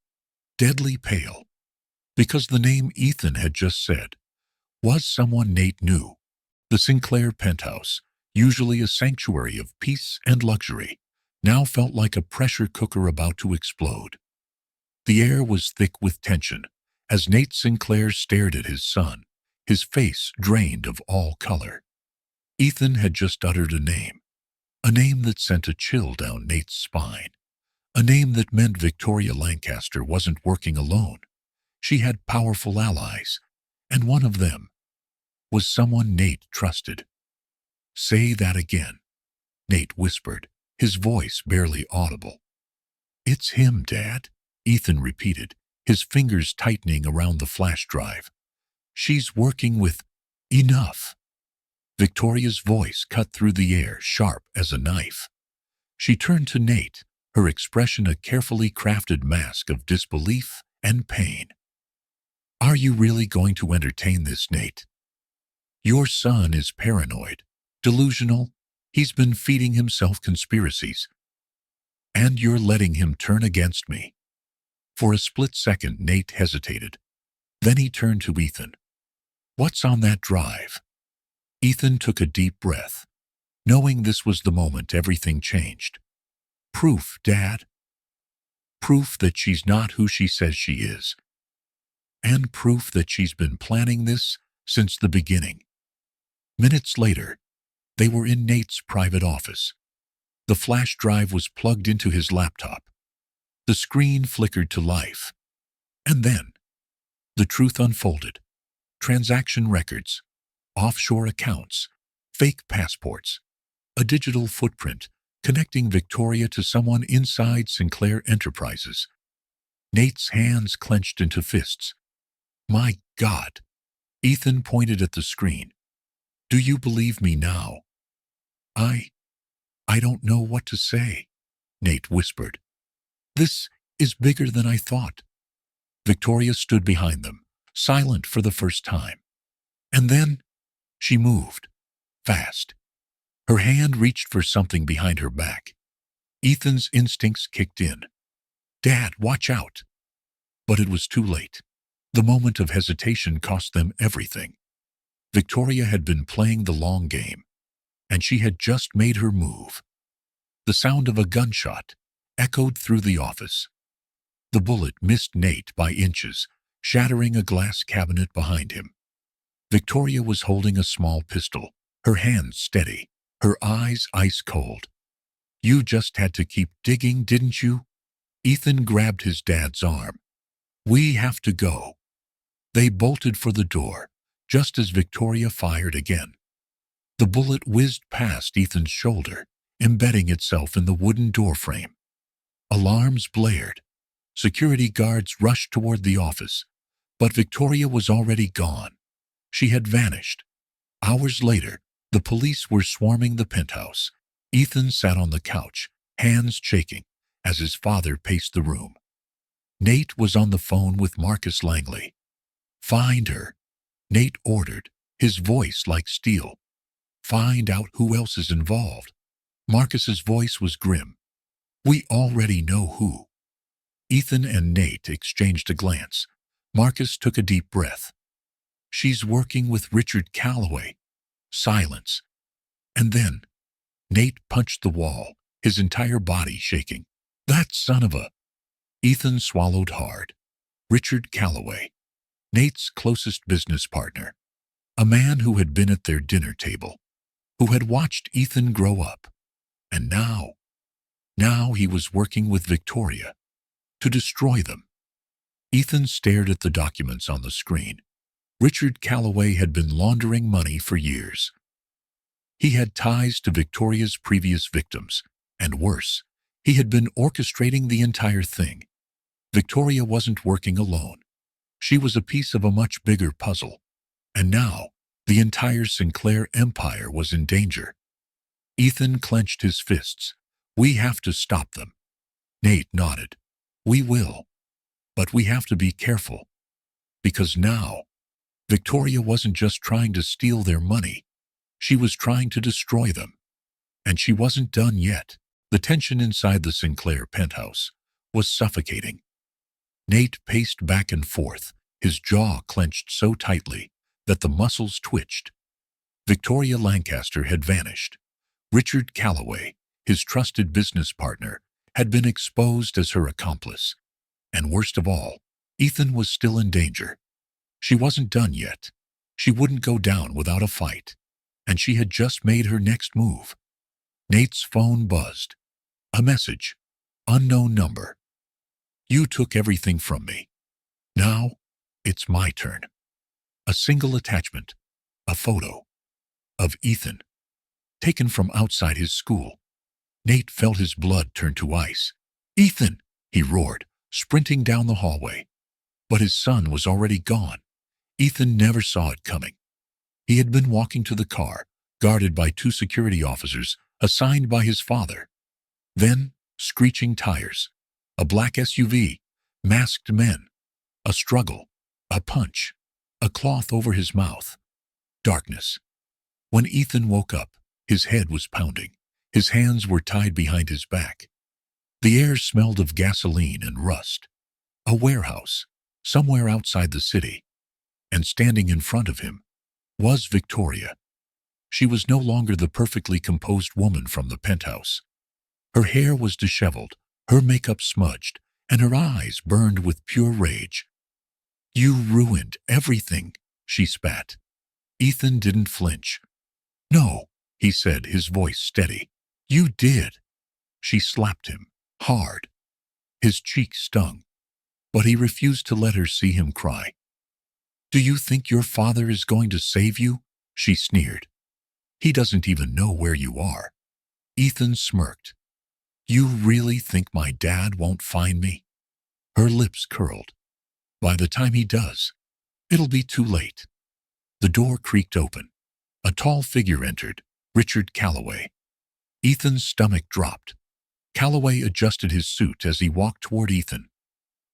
deadly pale, because the name Ethan had just said was someone Nate knew. The Sinclair penthouse, usually a sanctuary of peace and luxury, now felt like a pressure cooker about to explode. The air was thick with tension as Nate Sinclair stared at his son, his face drained of all color. Ethan had just uttered a name that sent a chill down Nate's spine, a name that meant Victoria Lancaster wasn't working alone. She had powerful allies, and one of them was someone Nate trusted. "Say that again," Nate whispered. his voice barely audible. "It's him, Dad," Ethan repeated, his fingers tightening around the flash drive. "She's working with enough." Victoria's voice cut through the air, sharp as a knife. She turned to Nate, her expression a carefully crafted mask of disbelief and pain. "Are you really going to entertain this, Nate? Your son is paranoid, delusional. He's been feeding himself conspiracies. And you're letting him turn against me." For a split second, Nate hesitated. Then he turned to Ethan. "What's on that drive?" Ethan took a deep breath, knowing this was the moment everything changed. "Proof, Dad. Proof that she's not who she says she is. And proof that she's been planning this since the beginning." Minutes later, they were in Nate's private office. The flash drive was plugged into his laptop. The screen flickered to life. And then, the truth unfolded. Transaction records, offshore accounts, fake passports, a digital footprint connecting Victoria to someone inside Sinclair Enterprises. Nate's hands clenched into fists. "My God!" Ethan pointed at the screen. "Do you believe me now?" I don't know what to say," Nate whispered. "This is bigger than I thought." Victoria stood behind them, silent for the first time. And then she moved, fast. Her hand reached for something behind her back. Ethan's instincts kicked in. "Dad, watch out!" But it was too late. The moment of hesitation cost them everything. Victoria had been playing the long game, and she had just made her move. The sound of a gunshot echoed through the office. The bullet missed Nate by inches, shattering a glass cabinet behind him. Victoria was holding a small pistol, her hands steady, her eyes ice cold. "You just had to keep digging, didn't you?" Ethan grabbed his dad's arm. "We have to go." They bolted for the door, just as Victoria fired again. The bullet whizzed past Ethan's shoulder, embedding itself in the wooden doorframe. Alarms blared. Security guards rushed toward the office, but Victoria was already gone. She had vanished. Hours later, the police were swarming the penthouse. Ethan sat on the couch, hands shaking, as his father paced the room. Nate was on the phone with Marcus Langley. "Find her," Nate ordered, his voice like steel. "Find out who else is involved." Marcus's voice was grim. "We already know who." Ethan and Nate exchanged a glance. Marcus took a deep breath. "She's working with Richard Calloway." Silence. And then, Nate punched the wall, his entire body shaking. "That son of a—" Ethan swallowed hard. Richard Calloway, Nate's closest business partner. A man who had been at their dinner table, who had watched Ethan grow up. And now he was working with Victoria to destroy them. Ethan stared at the documents on the screen. Richard Calloway had been laundering money for years. He had ties to Victoria's previous victims, and worse, he had been orchestrating the entire thing. Victoria wasn't working alone. She was a piece of a much bigger puzzle. And now, the entire Sinclair empire was in danger. Ethan clenched his fists. "We have to stop them." Nate nodded. "We will. But we have to be careful. Because now, Victoria wasn't just trying to steal their money. She was trying to destroy them. And she wasn't done yet." The tension inside the Sinclair penthouse was suffocating. Nate paced back and forth, his jaw clenched so tightly that the muscles twitched. Victoria Lancaster had vanished. Richard Calloway, his trusted business partner, had been exposed as her accomplice. And worst of all, Ethan was still in danger. She wasn't done yet. She wouldn't go down without a fight. And she had just made her next move. Nate's phone buzzed. A message. Unknown number. "You took everything from me. Now, it's my turn." A single attachment. A photo. Of Ethan. Taken from outside his school. Nate felt his blood turn to ice. "Ethan!" he roared, sprinting down the hallway. But his son was already gone. Ethan never saw it coming. He had been walking to the car, guarded by 2 security officers assigned by his father. Then, screeching tires, a black SUV, masked men, a struggle, a punch, a cloth over his mouth. Darkness. When Ethan woke up, his head was pounding. His hands were tied behind his back. The air smelled of gasoline and rust. A warehouse, somewhere outside the city. And standing in front of him was Victoria. She was no longer the perfectly composed woman from the penthouse. Her hair was disheveled, her makeup smudged, and her eyes burned with pure rage. "You ruined everything," she spat. Ethan didn't flinch. "No," he said, his voice steady. "You did." She slapped him, hard. His cheek stung, but he refused to let her see him cry. "Do you think your father is going to save you?" she sneered. "He doesn't even know where you are." Ethan smirked. "You really think my dad won't find me?" Her lips curled. "By the time he does, it'll be too late." The door creaked open. A tall figure entered, Richard Calloway. Ethan's stomach dropped. Calloway adjusted his suit as he walked toward Ethan.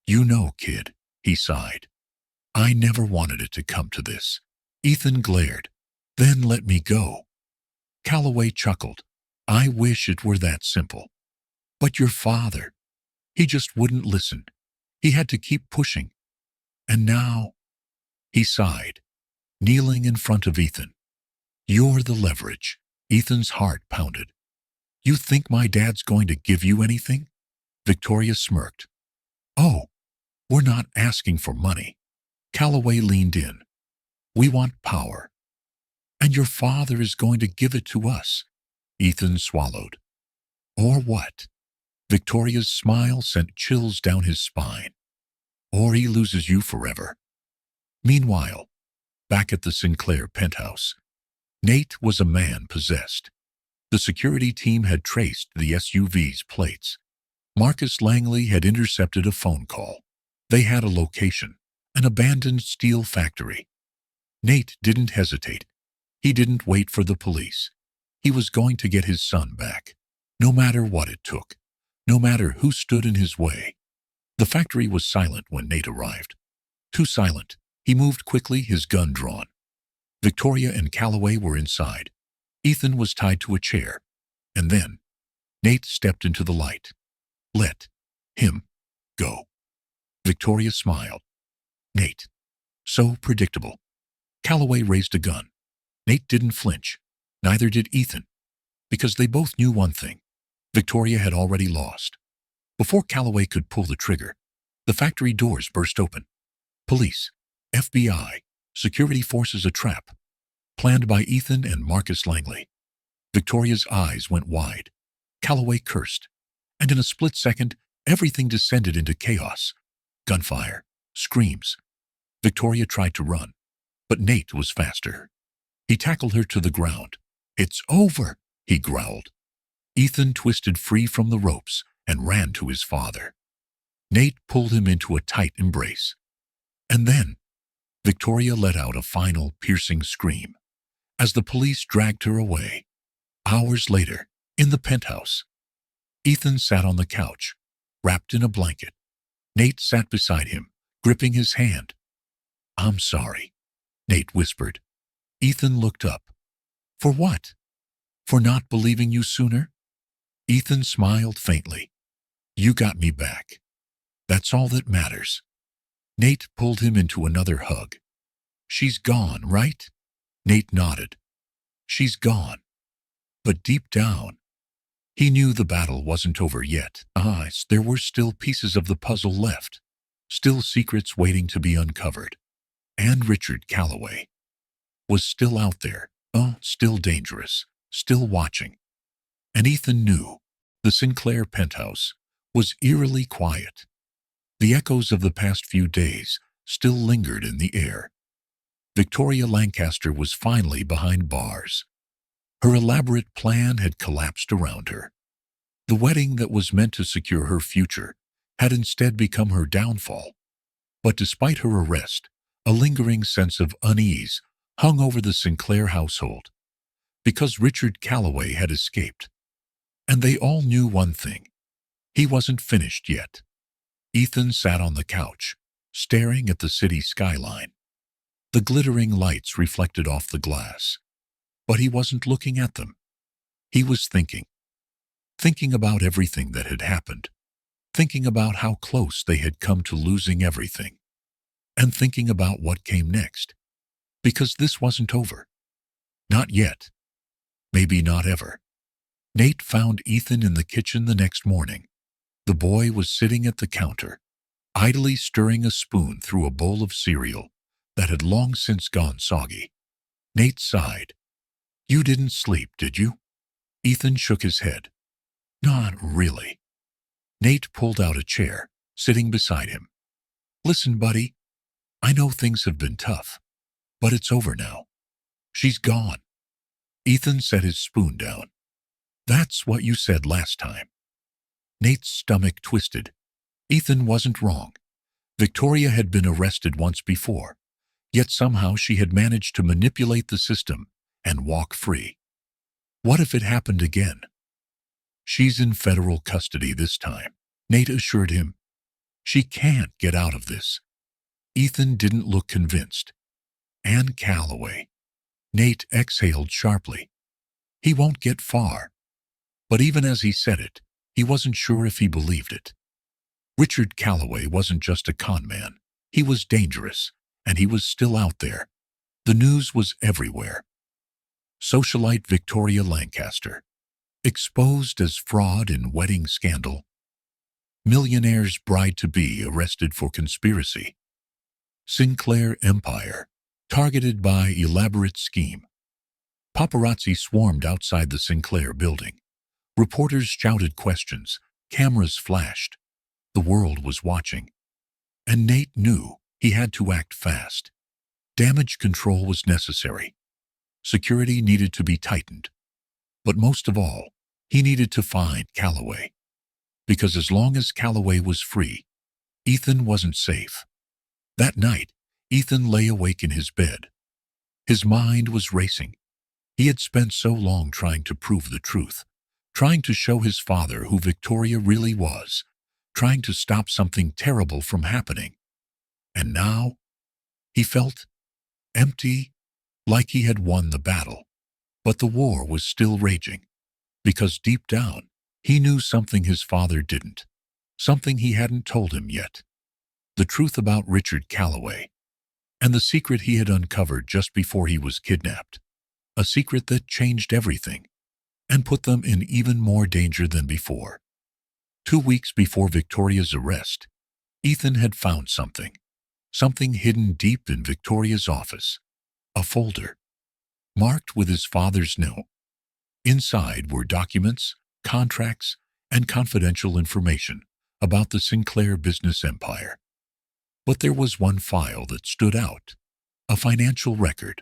"You know, kid," he sighed. "I never wanted it to come to this." Ethan glared. "Then let me go." Calloway chuckled. "I wish it were that simple. But your father, he just wouldn't listen. He had to keep pushing. And now," he sighed, kneeling in front of Ethan. "You're the leverage." Ethan's heart pounded. "You think my dad's going to give you anything?" Victoria smirked. "Oh, we're not asking for money." Calloway leaned in. "We want power. And your father is going to give it to us." Ethan swallowed. "Or what?" Victoria's smile sent chills down his spine. "Or he loses you forever." Meanwhile, back at the Sinclair penthouse, Nate was a man possessed. The security team had traced the SUV's plates. Marcus Langley had intercepted a phone call. They had a location, an abandoned steel factory. Nate didn't hesitate. He didn't wait for the police. He was going to get his son back, no matter what it took, no matter who stood in his way. The factory was silent when Nate arrived. Too silent. He moved quickly, his gun drawn. Victoria and Calloway were inside. Ethan was tied to a chair. And then, Nate stepped into the light. "Let him go." Victoria smiled. "Nate." So predictable. Calloway raised a gun. Nate didn't flinch. Neither did Ethan. Because they both knew one thing. Victoria had already lost. Before Calloway could pull the trigger, the factory doors burst open. Police, FBI, security forces, a trap. Planned by Ethan and Marcus Langley. Victoria's eyes went wide. Calloway cursed. And in a split second, everything descended into chaos. Gunfire. Screams. Victoria tried to run. But Nate was faster. He tackled her to the ground. "It's over," he growled. Ethan twisted free from the ropes and ran to his father. Nate pulled him into a tight embrace. And then, Victoria let out a final piercing scream as the police dragged her away. Hours later, in the penthouse, Ethan sat on the couch, wrapped in a blanket. Nate sat beside him, gripping his hand. "I'm sorry," Nate whispered. Ethan looked up. "For what? For not believing you sooner?" Ethan smiled faintly. "You got me back. That's all that matters." Nate pulled him into another hug. "She's gone, right?" Nate nodded. "She's gone." But deep down, he knew the battle wasn't over yet. There were still pieces of the puzzle left, still secrets waiting to be uncovered. And Richard Calloway was still out there, still dangerous, still watching. And Ethan knew the Sinclair penthouse was eerily quiet. The echoes of the past few days still lingered in the air. Victoria Lancaster was finally behind bars. Her elaborate plan had collapsed around her. The wedding that was meant to secure her future had instead become her downfall. But despite her arrest, a lingering sense of unease hung over the Sinclair household, because Richard Calloway had escaped. And they all knew one thing: he wasn't finished yet. Ethan sat on the couch, staring at the city skyline. The glittering lights reflected off the glass. But he wasn't looking at them. He was thinking about everything that had happened, thinking about how close they had come to losing everything, and thinking about what came next. Because this wasn't over. Not yet. Maybe not ever. Nate found Ethan in the kitchen the next morning. The boy was sitting at the counter, idly stirring a spoon through a bowl of cereal that had long since gone soggy. Nate sighed. "You didn't sleep, did you?" Ethan shook his head. "Not really." Nate pulled out a chair, sitting beside him. "Listen, buddy, I know things have been tough, but it's over now. She's gone." Ethan set his spoon down. "That's what you said last time." Nate's stomach twisted. Ethan wasn't wrong. Victoria had been arrested once before, yet somehow she had managed to manipulate the system and walk free. What if it happened again? "She's in federal custody this time," Nate assured him. "She can't get out of this." Ethan didn't look convinced. "Anne Calloway." Nate exhaled sharply. "He won't get far." But even as he said it, he wasn't sure if he believed it. Richard Calloway wasn't just a con man. He was dangerous, and he was still out there. The news was everywhere. Socialite Victoria Lancaster, exposed as fraud in wedding scandal. Millionaire's bride-to-be arrested for conspiracy. Sinclair empire, targeted by elaborate scheme. Paparazzi swarmed outside the Sinclair building. Reporters shouted questions. Cameras flashed. The world was watching. And Nate knew he had to act fast. Damage control was necessary. Security needed to be tightened. But most of all, he needed to find Calloway. Because as long as Calloway was free, Ethan wasn't safe. That night, Ethan lay awake in his bed. His mind was racing. He had spent so long trying to prove the truth, trying to show his father who Victoria really was, trying to stop something terrible from happening. And now, he felt empty, like he had won the battle. But the war was still raging, because deep down, he knew something his father didn't, something he hadn't told him yet. The truth about Richard Calloway, and the secret he had uncovered just before he was kidnapped. A secret that changed everything, and put them in even more danger than before. 2 weeks before Victoria's arrest, Ethan had found something hidden deep in Victoria's office. A folder, marked with his father's name. Inside were documents, contracts, and confidential information about the Sinclair business empire. But there was one file that stood out, a financial record,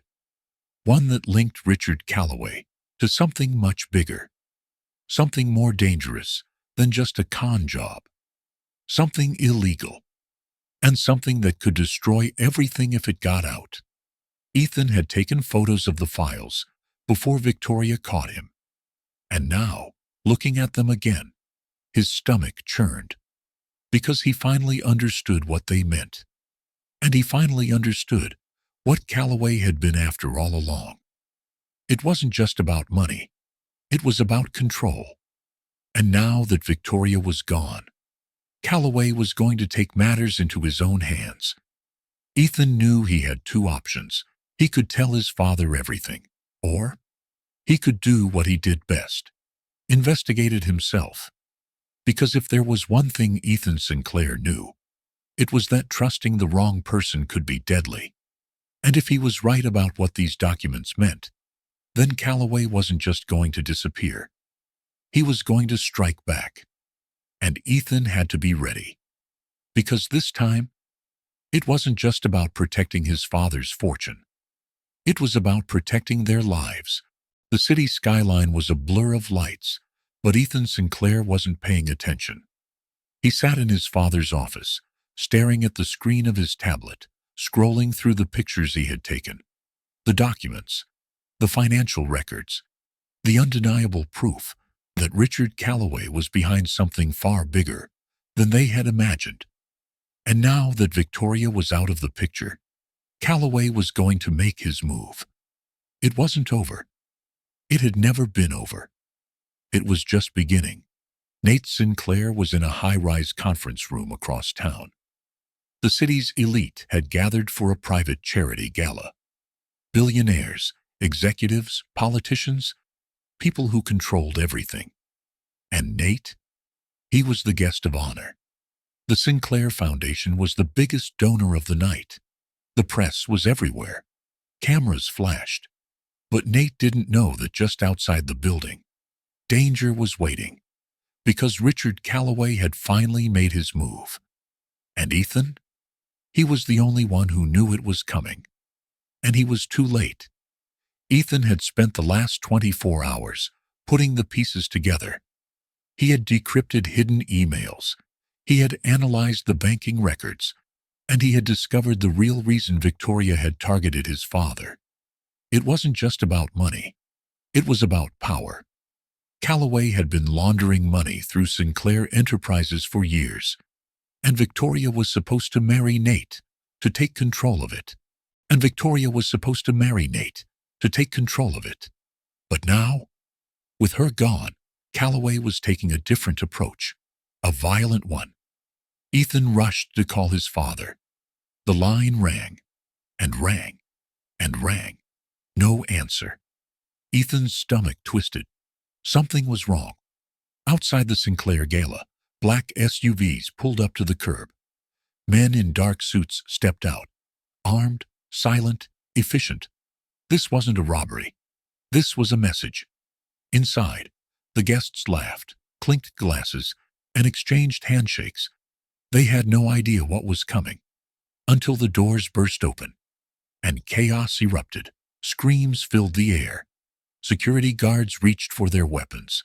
one that linked Richard Calloway to something much bigger, something more dangerous than just a con job, something illegal, and something that could destroy everything if it got out. Ethan had taken photos of the files before Victoria caught him, and now, looking at them again, his stomach churned, because he finally understood what they meant. And he finally understood what Calloway had been after all along. It wasn't just about money. It was about control. And now that Victoria was gone, Calloway was going to take matters into his own hands. Ethan knew he had two options. He could tell his father everything, or he could do what he did best, investigate it himself. Because if there was one thing Ethan Sinclair knew, it was that trusting the wrong person could be deadly. And if he was right about what these documents meant, then Calloway wasn't just going to disappear. He was going to strike back. And Ethan had to be ready. Because this time, it wasn't just about protecting his father's fortune. It was about protecting their lives. The city skyline was a blur of lights, But Ethan Sinclair wasn't paying attention. He sat in his father's office, staring at the screen of his tablet, scrolling through the pictures he had taken, the documents, the financial records, the undeniable proof that Richard Calloway was behind something far bigger than they had imagined. And now that Victoria was out of the picture, Calloway was going to make his move. It wasn't over. It had never been over. It was just beginning. Nate Sinclair was in a high-rise conference room across town. The city's elite had gathered for a private charity gala. Billionaires, executives, politicians, people who controlled everything. And Nate? He was the guest of honor. The Sinclair Foundation was the biggest donor of the night. The press was everywhere. Cameras flashed. But Nate didn't know that just outside the building, danger was waiting, because Richard Calloway had finally made his move. And Ethan? He was the only one who knew it was coming. And he was too late. Ethan had spent the last 24 hours putting the pieces together. He had decrypted hidden emails. He had analyzed the banking records. And he had discovered the real reason Victoria had targeted his father. It wasn't just about money. It was about power. Calloway had been laundering money through Sinclair Enterprises for years, and Victoria was supposed to marry Nate to take control of it. And Victoria was supposed to marry Nate to take control of it. But now, with her gone, Calloway was taking a different approach, a violent one. Ethan rushed to call his father. The line rang, and rang, and rang. No answer. Ethan's stomach twisted. Something was wrong. Outside the Sinclair Gala, black SUVs pulled up to the curb. Men in dark suits stepped out, armed, silent, efficient. This wasn't a robbery. This was a message. Inside, the guests laughed, clinked glasses, and exchanged handshakes. They had no idea what was coming, until the doors burst open, and chaos erupted. Screams filled the air. Security guards reached for their weapons,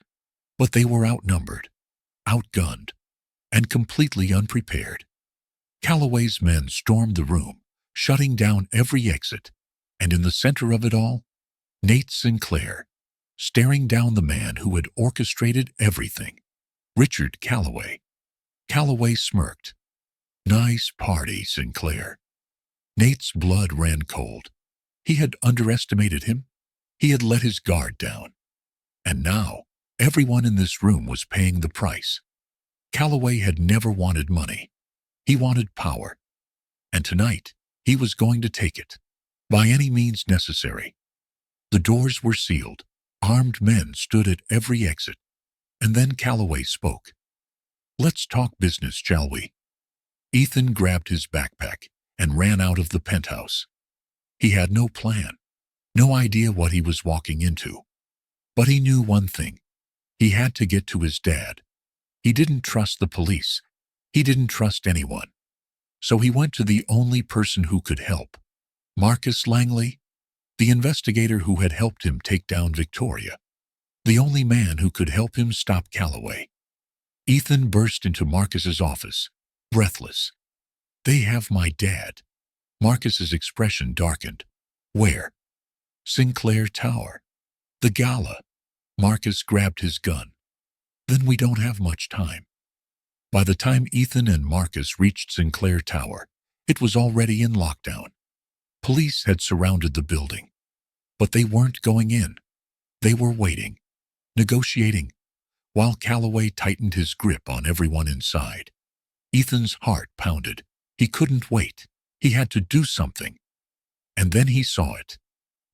but they were outnumbered, outgunned, and completely unprepared. Calloway's men stormed the room, shutting down every exit, and in the center of it all, Nate Sinclair, staring down the man who had orchestrated everything, Richard Calloway. Calloway smirked. "Nice party, Sinclair." Nate's blood ran cold. He had underestimated him. He had let his guard down. And now, everyone in this room was paying the price. Calloway had never wanted money. He wanted power. And tonight, he was going to take it, by any means necessary. The doors were sealed. Armed men stood at every exit. And then Calloway spoke. "Let's talk business, shall we?" Ethan grabbed his backpack and ran out of the penthouse. He had no plan, no idea what he was walking into. But he knew one thing. He had to get to his dad. He didn't trust the police. He didn't trust anyone. So he went to the only person who could help. Marcus Langley, the investigator who had helped him take down Victoria. The only man who could help him stop Calloway. Ethan burst into Marcus's office, breathless. "They have my dad." Marcus's expression darkened. "Where?" "Sinclair Tower. The gala." Marcus grabbed his gun. "Then we don't have much time." By the time Ethan and Marcus reached Sinclair Tower, it was already in lockdown. Police had surrounded the building. But they weren't going in. They were waiting, negotiating, while Calloway tightened his grip on everyone inside. Ethan's heart pounded. He couldn't wait. He had to do something. And then he saw it.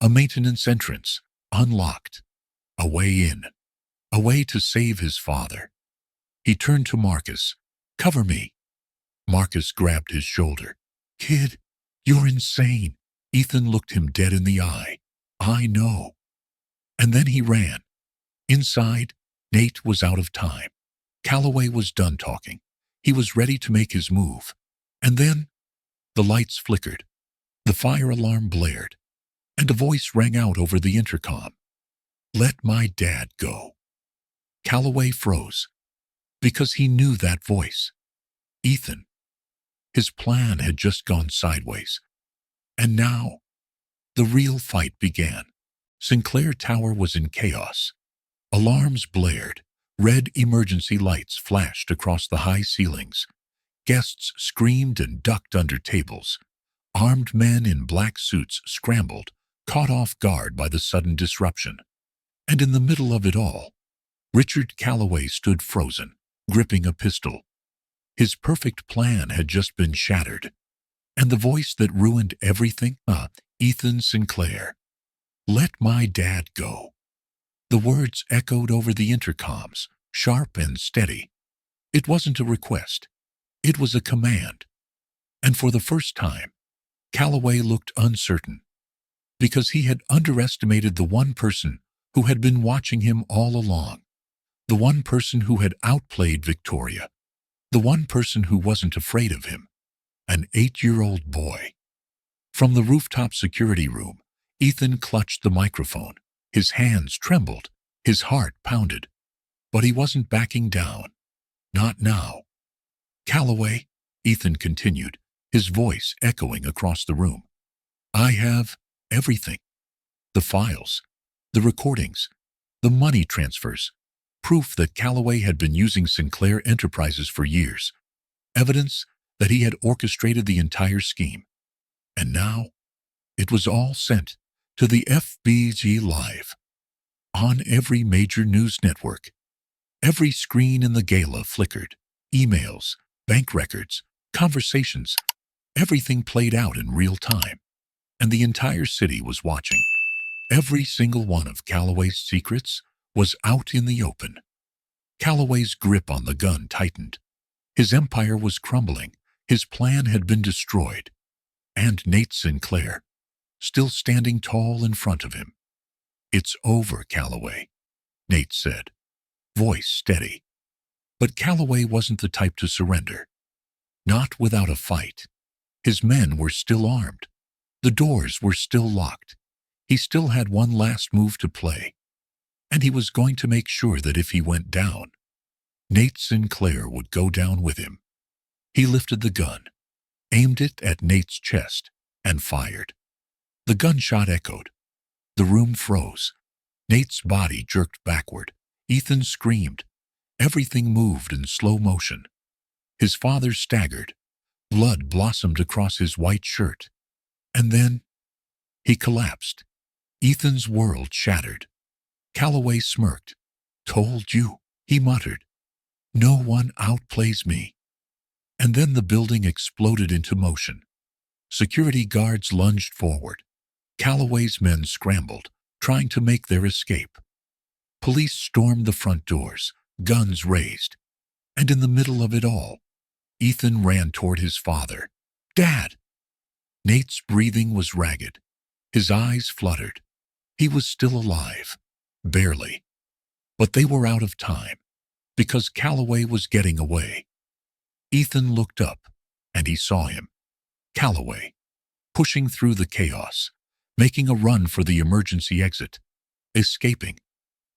A maintenance entrance, unlocked. A way in. A way to save his father. He turned to Marcus. "Cover me." Marcus grabbed his shoulder. "Kid, you're insane." Ethan looked him dead in the eye. "I know." And then he ran. Inside, Nate was out of time. Calloway was done talking. He was ready to make his move. And then, the lights flickered. The fire alarm blared. And a voice rang out over the intercom. "Let my dad go." Calloway froze, because he knew that voice. Ethan. His plan had just gone sideways. And now, the real fight began. Sinclair Tower was in chaos. Alarms blared. Red emergency lights flashed across the high ceilings. Guests screamed and ducked under tables. Armed men in black suits scrambled, caught off guard by the sudden disruption. And in the middle of it all, Richard Calloway stood frozen, gripping a pistol. His perfect plan had just been shattered. And the voice that ruined everything? Ethan Sinclair. Let my dad go. The words echoed over the intercoms, sharp and steady. It wasn't a request. It was a command. And for the first time, Calloway looked uncertain, because he had underestimated the one person who had been watching him all along, the one person who had outplayed Victoria, the one person who wasn't afraid of him, an 8-year-old boy. From the rooftop security room, Ethan clutched the microphone. His hands trembled, his heart pounded, but he wasn't backing down. Not now. Calloway, Ethan continued, his voice echoing across the room. I have everything. The files, the recordings, the money transfers, proof that Calloway had been using Sinclair Enterprises for years, evidence that he had orchestrated the entire scheme. And now, it was all sent to the FBG Live. On every major news network, every screen in the gala flickered. Emails, bank records, conversations, everything played out in real time. And the entire city was watching. Every single one of Calloway's secrets was out in the open. Calloway's grip on the gun tightened. His empire was crumbling. His plan had been destroyed. And Nate Sinclair, still standing tall in front of him. It's over, Calloway, Nate said, voice steady. But Calloway wasn't the type to surrender. Not without a fight. His men were still armed. The doors were still locked. He still had one last move to play. And he was going to make sure that if he went down, Nate Sinclair would go down with him. He lifted the gun, aimed it at Nate's chest, and fired. The gunshot echoed. The room froze. Nate's body jerked backward. Ethan screamed. Everything moved in slow motion. His father staggered. Blood blossomed across his white shirt. And then he collapsed. Ethan's world shattered. Calloway smirked. Told you, he muttered. No one outplays me. And then the building exploded into motion. Security guards lunged forward. Calloway's men scrambled, trying to make their escape. Police stormed the front doors, guns raised. And in the middle of it all, Ethan ran toward his father. Dad! Nate's breathing was ragged. His eyes fluttered. He was still alive. Barely. But they were out of time, because Calloway was getting away. Ethan looked up, and he saw him. Calloway, pushing through the chaos, making a run for the emergency exit, escaping.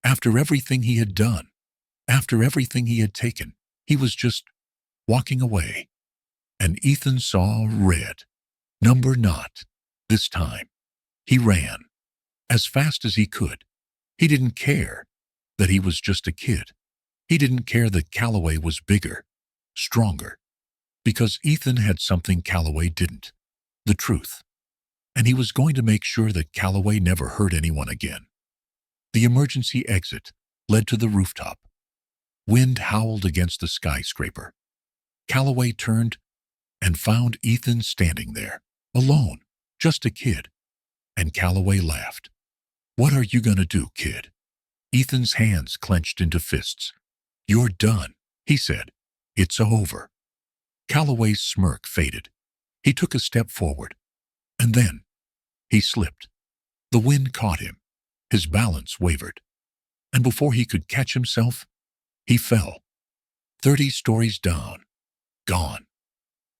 After everything he had done, after everything he had taken, he was just walking away. And Ethan saw red. Number not. This time, he ran. As fast as he could. He didn't care that he was just a kid. He didn't care that Calloway was bigger, stronger, because Ethan had something Calloway didn't, the truth. And he was going to make sure that Calloway never hurt anyone again. The emergency exit led to the rooftop. Wind howled against the skyscraper. Calloway turned and found Ethan standing there, alone, just a kid. And Calloway laughed. What are you gonna do, kid? Ethan's hands clenched into fists. You're done, he said. It's over. Calloway's smirk faded. He took a step forward. And then, he slipped. The wind caught him. His balance wavered. And before he could catch himself, he fell. 30 stories down. Gone.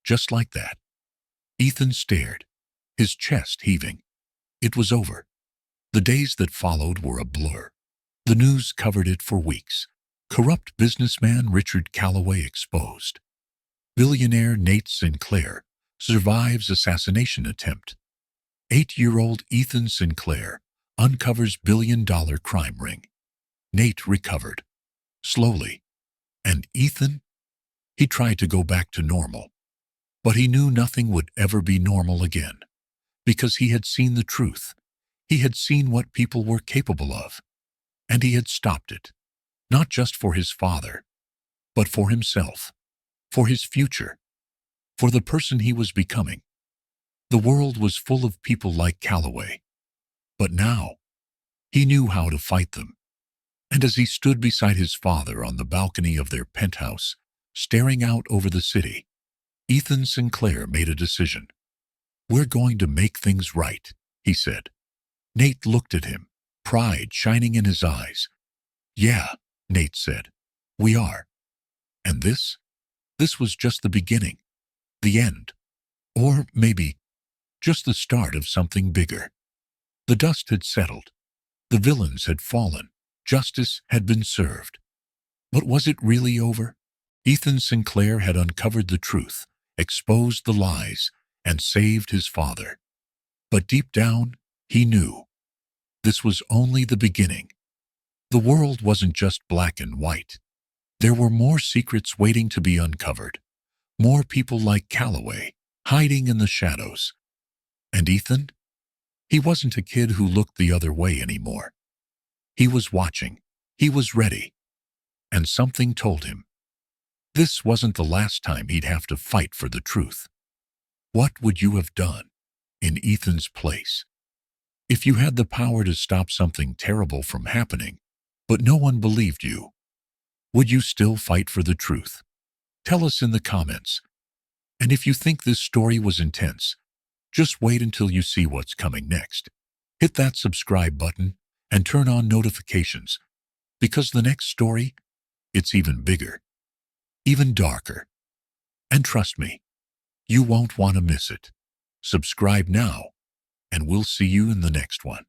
Just like that. Ethan stared, his chest heaving. It was over. The days that followed were a blur. The news covered it for weeks. Corrupt businessman Richard Calloway exposed. Billionaire Nate Sinclair survives assassination attempt. 8-year-old Ethan Sinclair uncovers billion-dollar crime ring. Nate recovered. Slowly. And Ethan? He tried to go back to normal. But he knew nothing would ever be normal again. Because he had seen the truth. He had seen what people were capable of. And he had stopped it. Not just for his father, but for himself. For his future. For the person he was becoming. The world was full of people like Calloway. But now, he knew how to fight them. And as he stood beside his father on the balcony of their penthouse, staring out over the city, Ethan Sinclair made a decision. "We're going to make things right," he said. Nate looked at him, pride shining in his eyes. "Yeah," Nate said, "we are." And this was just the beginning, the end, or maybe just the start of something bigger. The dust had settled. The villains had fallen. Justice had been served. But was it really over? Ethan Sinclair had uncovered the truth, exposed the lies, and saved his father. But deep down, he knew. This was only the beginning. The world wasn't just black and white. There were more secrets waiting to be uncovered. More people like Calloway, hiding in the shadows. And Ethan? He wasn't a kid who looked the other way anymore. He was watching. He was ready. And something told him. This wasn't the last time he'd have to fight for the truth. What would you have done in Ethan's place? If you had the power to stop something terrible from happening, but no one believed you, would you still fight for the truth? Tell us in the comments. And if you think this story was intense, just wait until you see what's coming next. Hit that subscribe button and turn on notifications, because the next story, it's even bigger, even darker. And trust me, you won't want to miss it. Subscribe now, and we'll see you in the next one.